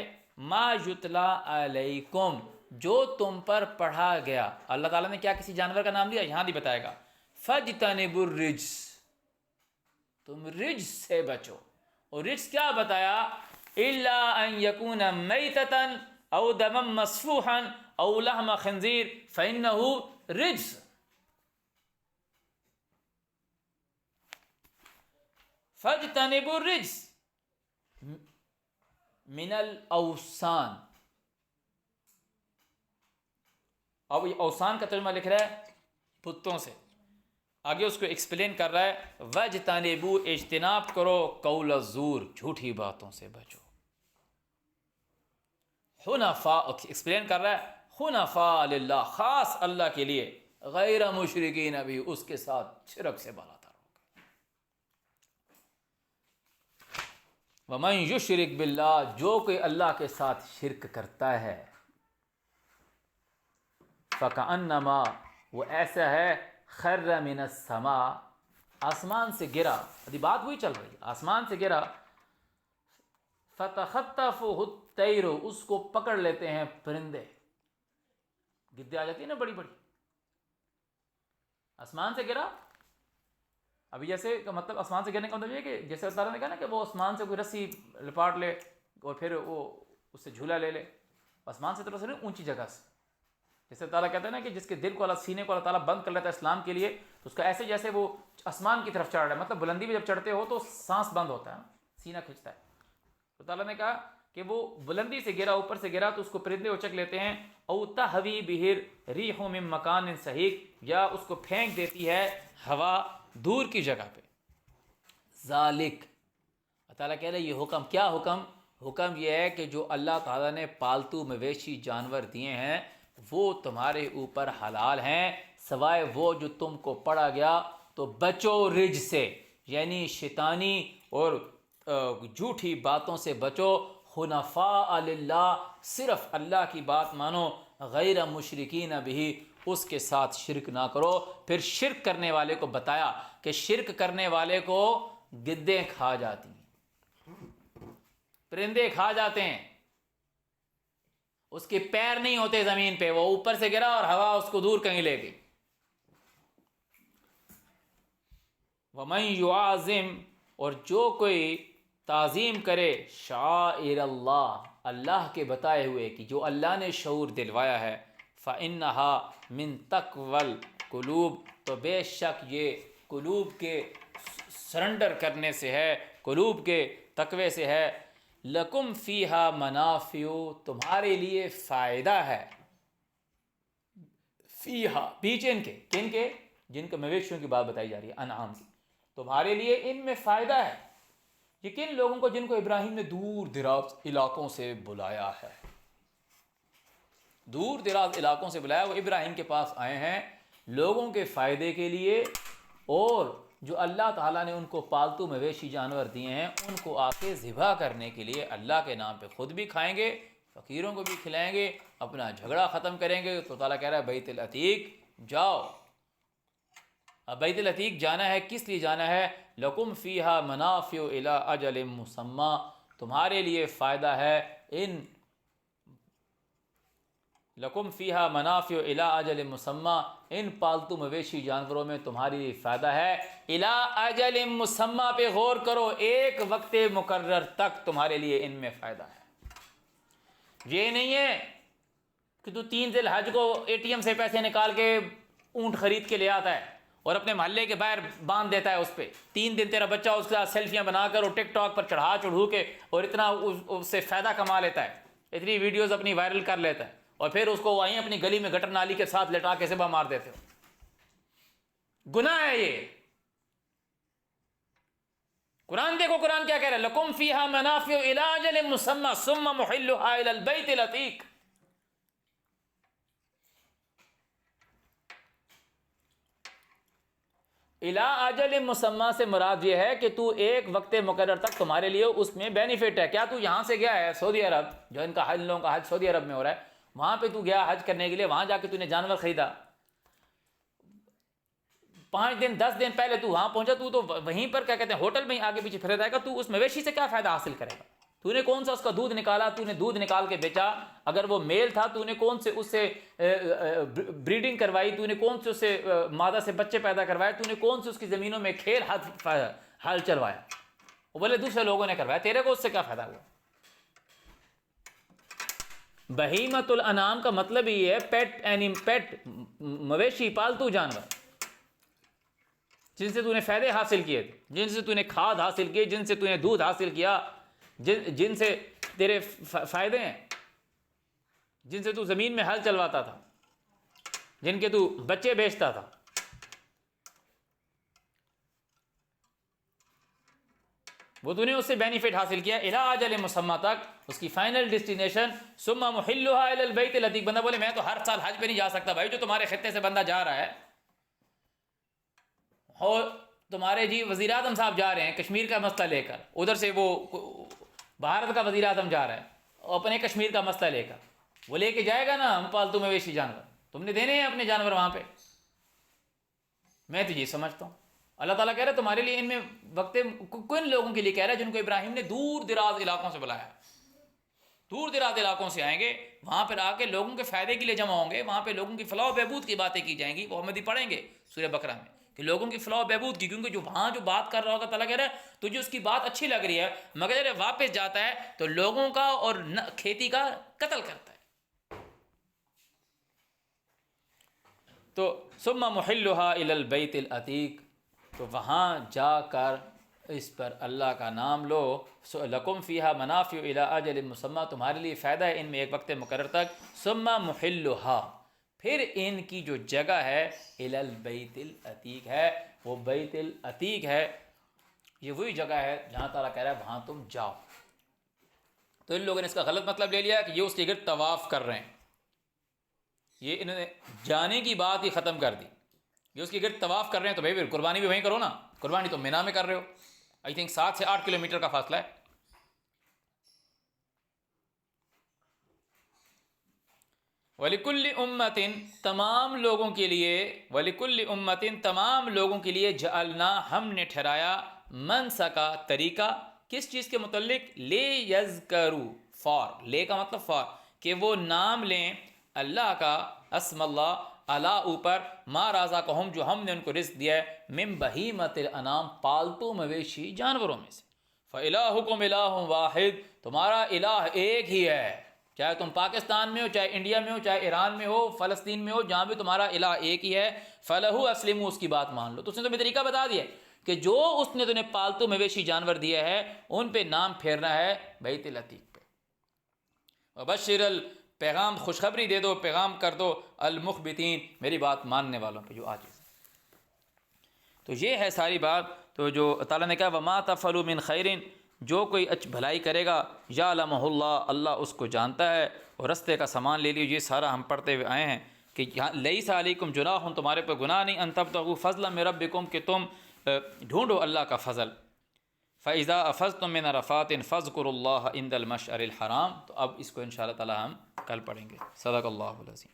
ما یتلا علیکم، جو تم پر پڑھا گیا. اللہ تعالیٰ نے کیا کسی جانور کا نام لیا؟ یہاں بھی بتائے گا. فَاجْتَنِبُوا الرِّجْسَ، تم رجس سے بچو. اور رجس کیا بتایا؟ الا ان یکون میتۃ او دما مسفوحا او لحم خنزیر فانہ رجس. فاجتنبوا الرجس من الاوثان. اب یہ اوثان کا ترجمہ لکھ رہا ہے بتوں سے. آگے اس کو ایکسپلین کر رہا ہے وَاجْتَنِبُوا، اجتناب کرو، قول الزور، جھوٹی باتوں سے بچو. حنفاء ایکسپلین کر رہا ہے حنفاء للہ، خاص اللہ کے لیے، غیر مشرکین بھی، اس کے ساتھ شرک سے بالا تر ہو گئے. ومن یشرک باللہ، جو کوئی اللہ کے ساتھ شرک کرتا ہے، فکأنما، وہ ایسا ہے، خر من السماء، آسمان سے گرا، ابھی بات وہی چل رہی ہے، آسمان سے گرا، فتخطفہ الطیر، اس کو پکڑ لیتے ہیں پرندے، گدے آ جاتی ہیں نا بڑی بڑی، آسمان سے گرا، ابھی جیسے مطلب آسمان سے گرنے کا مطلب یہ کہ جیسے اللہ تعالیٰ نے کہا نا کہ وہ آسمان سے کوئی رسی لپاٹ لے اور پھر وہ اس سے جھولا لے لے، آسمان سے تو نہیں، اونچی جگہ سے، جیسے تعالیٰ کہتا ہے نا کہ جس کے دل کو اللہ، سینے کو اللہ تعالیٰ بند کر لیتا ہے اسلام کے لیے، تو اس کا ایسے جیسے وہ آسمان کی طرف چڑھ رہا ہے، مطلب بلندی میں جب چڑھتے ہو تو سانس بند ہوتا ہے، سینہ کھنچتا ہے، تو تعالیٰ نے کہا کہ وہ بلندی سے گرا، اوپر سے گرا، تو اس کو پرندے اچک لیتے ہیں، او تہوی بہ الريح من مکان صحیح، یا اس کو پھینک دیتی ہے ہوا دور کی جگہ پہ، ذالک، اللہ تعالیٰ کہہ رہے یہ حکم، کیا حکم؟ حکم یہ ہے کہ جو اللہ تعالیٰ نے پالتو مویشی جانور دیے ہیں وہ تمہارے اوپر حلال ہیں، سوائے وہ جو تم کو پڑا گیا، تو بچو رج سے، یعنی شیطانی اور جھوٹی باتوں سے بچو، حنفاء للہ، صرف اللہ کی بات مانو، غیر مشرکین بہ، اس کے ساتھ شرک نہ کرو۔ پھر شرک کرنے والے کو بتایا کہ شرک کرنے والے کو گدیں کھا جاتی ہیں، پرندے کھا جاتے ہیں، اس کے پیر نہیں ہوتے زمین پہ، وہ اوپر سے گرا اور ہوا اس کو دور کہیں لے گئی۔ وَمَن يُعَظِّمْ، اور جو کوئی تعظیم کرے، شعائر اللہ، اللہ کے بتائے ہوئے کہ جو اللہ نے شعور دلوایا ہے، فَإِنَّهَا مِن تَقْوَى الْقُلُوبِ، تو بے شک یہ قلوب کے سرنڈر کرنے سے ہے، قلوب کے تقوی سے ہے۔ لَكُمْ فِيهَا مَنَافِعُ، تمہارے لیے فائدہ ہے، فیہا، پیچھے ان کے، کن کے؟ جن کے مویشیوں کی بات بتائی جا رہی ہے، انعام کی، تمہارے لیے ان میں فائدہ ہے۔ یہ کن لوگوں کو؟ جن کو ابراہیم نے دور دراز علاقوں سے بلایا ہے، دور دراز علاقوں سے بلایا، وہ ابراہیم کے پاس آئے ہیں لوگوں کے فائدے کے لیے، اور جو اللہ تعالیٰ نے ان کو پالتو مویشی جانور دیے ہیں ان کو آ کے ذبح کرنے کے لیے، اللہ کے نام پہ خود بھی کھائیں گے، فقیروں کو بھی کھلائیں گے، اپنا جھگڑا ختم کریں گے۔ تو تعالیٰ کہہ رہا ہے بیت العتیق جاؤ۔ اب بیت العتیق جانا ہے، کس لیے جانا ہے؟ لَكُمْ فِيهَا مَنَافِعُ إِلَىٰ أَجَلٍ مُّسَمًّى، تمہارے لیے فائدہ ہے ان، لَكُمْ فِيهَا مَنَافِعُ إِلَىٰ أَجَلٍ مُّسَمًّى، ان پالتو مویشی جانوروں میں تمہارے لیے فائدہ ہے، إِلَىٰ أَجَلٍ مُّسَمًّى پہ غور کرو، ایک وقت مقرر تک تمہارے لیے ان میں فائدہ ہے۔ یہ نہیں ہے کہ تو 3 ذی الحج کو اے ٹی ایم سے پیسے نکال کے اونٹ خرید کے لے آتا ہے اور اپنے محلے کے باہر باندھ دیتا ہے، اس پہ 3 دن تیرا بچہ اس کے ساتھ سیلفیاں بنا کر اور ٹک ٹاک پر چڑھو کے اور اتنا اس سے فائدہ کما لیتا ہے، اتنی ویڈیوز اپنی وائرل کر لیتا ہے، اور پھر اس کو وہیں اپنی گلی میں گٹر نالی کے ساتھ لٹا کے ذبح مار دیتے ہو۔ گناہ ہے یہ۔ قرآن دیکھو قرآن کیا کہہ رہا ہے، لَكُمْ فِيهَا مَنَافِعُ إِلَىٰ أَجَلٍ مُّسَمًّى ثُمَّ مُحِلُّهَا إِلَى الْبَيْتِ الْعَتِيقِ، الا اجل مسمى سے مراد یہ ہے کہ تو ایک وقت مقرر تک تمہارے لیے اس میں بینیفٹ ہے۔ کیا تو یہاں سے گیا ہے سعودی عرب، جو ان کا حج، لوگوں کا حج سعودی عرب میں ہو رہا ہے، وہاں پہ تو گیا حج کرنے کے لیے، وہاں جا کے تو نے جانور خریدا، 5 دن 10 دن پہلے تو وہاں پہنچا، تو وہیں پر کیا کہتے ہیں ہوٹل میں ہی آگے پیچھے پھر رہے گا، تو اس مویشی سے کیا فائدہ حاصل کرے گا؟ تو نے کون سا اس کا دودھ نکالا، تو نے دودھ نکال کے بیچا، اگر وہ میل تھا تو نے کون سے اس سے بریڈنگ کروائی، تو نے کون سے اس سے مادہ سے بچے پیدا کروائے، تو نے کون سے اس کی زمینوں میں کھیل حل چلوایا، وہ بولے دوسرے لوگوں نے کروایا، تیرے کو اس سے کیا فائدہ ہوا؟ بہیمۃ الانعام کا مطلب یہ ہے پیٹ مویشی، پالتو جانور، جن سے تو نے فائدے حاصل کیے، جن سے تو نے کھاد حاصل کی، جن سے تو نے دودھ حاصل کیا، جن سے تیرے فائدے ہیں، جن سے تو زمین میں ہل چلواتا تھا، جن کے تو بچے بیچتا تھا، وہ تو نے اس سے بینیفٹ حاصل کیا، الی اجل مسمى تک، اس کی فائنل ڈیسٹینیشن، ثم محلها الى البيت العتيق۔ بندہ بولے میں تو ہر سال حج پہ نہیں جا سکتا، بھائی جو تمہارے خطے سے بندہ جا رہا ہے، اور تمہارے جی وزیر اعظم صاحب جا رہے ہیں کشمیر کا مسئلہ لے کر، ادھر سے وہ بھارت کا وزیر اعظم جا رہا ہے اپنے کشمیر کا مسئلہ لے کر، وہ لے کے جائے گا نا پالتو مویشی جانور، تم نے دینے ہیں اپنے جانور وہاں پہ. میں تو یہ سمجھتا ہوں اللہ تعالیٰ کہہ رہا ہے تمہارے لیے ان میں وقت، کن لوگوں کے لیے کہہ رہا ہے جن کو ابراہیم نے دور دراز علاقوں سے بلایا، دور دراز علاقوں سے آئیں گے، وہاں پر آ کے لوگوں کے فائدے کے لیے جمع ہوں گے، وہاں پہ لوگوں کی فلاح و بہبود کی باتیں کی جائیں گی. وہ ہم پڑھیں گے سورہ بقرہ میں کہ لوگوں کی فلاح و بہبود کی، کیونکہ جو وہاں جو بات کر رہا ہوگا تعالیٰ کہہ رہا ہے تجھے اس کی بات اچھی لگ رہی ہے، مگر جب واپس جاتا ہے تو لوگوں کا اور کھیتی کا قتل کرتا ہے. تو ثم محلھا الی البیت العتیق، تو وہاں جا کر اس پر اللہ کا نام لو. لکم فیہا منافع الی اجل مسمى، تمہارے لیے فائدہ ہے ان میں ایک وقت مقرر تک. ثم محلھا، پھر ان کی جو جگہ ہے الی البیت العتیق ہے، وہ بیت العتیق ہے، یہ وہی جگہ ہے جہاں تعالیٰ کہہ رہا ہے وہاں تم جاؤ. تو ان لوگوں نے اس کا غلط مطلب لے لیا کہ یہ اس کے گرد طواف کر رہے ہیں، یہ انہوں نے جانے کی بات ہی ختم کر دی. یہ اس کے گرد طواف کر رہے ہیں تو بھائی قربانی بھی وہیں کرو نا، قربانی تو مینا میں کر رہے ہو. آئی تھنک 7 سے 8 کلومیٹر کا فاصلہ ہے. وَلِكُلِّ أُمَّةٍ، تمام لوگوں کے لیے، وَلِكُلِّ أُمَّةٍ تمام لوگوں کے لیے، جعلنا ہم نے ٹھہرایا، منسکا طریقہ، کس چیز کے متعلق؟ لے یذکروا، فار، لے کا مطلب فار، کہ وہ نام لیں اللہ کا، اسم اللہ، اللہ اوپر، ما رزقہم، جو ہم نے ان کو رزق دیا ہے، من بہیمۃ الانعام، پالتو مویشی جانوروں میں سے. فإلہکم الہ واحد، تمہارا الہ ایک ہی ہے، چاہے تم پاکستان میں ہو، چاہے انڈیا میں ہو، چاہے ایران میں ہو، فلسطین میں ہو، جہاں بھی تمہارا الہ ایک ہی ہے. فلہ اسلموا، اس کی بات مان لو. تو اس نے تمہیں طریقہ بتا دیا کہ جو اس نے تمہیں پالتو مویشی جانور دیا ہے ان پہ نام پھیرنا ہے بیت العتیق پہ. وبشر، پیغام خوشخبری دے دو، پیغام کر دو، المخبتین، میری بات ماننے والوں پہ جو آج. تو یہ ہے ساری بات. تو جو تعالیٰ نے کہا وما تفعلوا من خیر، جو کوئی بھلائی کرے گا، یعلمہ اللہ، اللہ اس کو جانتا ہے. اور رستے کا سامان لے لیو، یہ سارا ہم پڑھتے ہوئے آئے ہیں کہ لیس علیکم جناح، تمہارے پہ گناہ نہیں، ان تبتغوا فضلا من ربکم، کہ تم ڈھونڈو اللہ کا فضل. فَإِذَا أَفَضْتُم مِّنْ عَرَفَاتٍ فَاذْكُرُوا اللَّهَ عِندَ الْمَشْعَرِ الْحَرَامِ. تو اب اس کو انشاءاللہ تعالی ہم کل پڑھیں گے. صدق اللہ العظیم.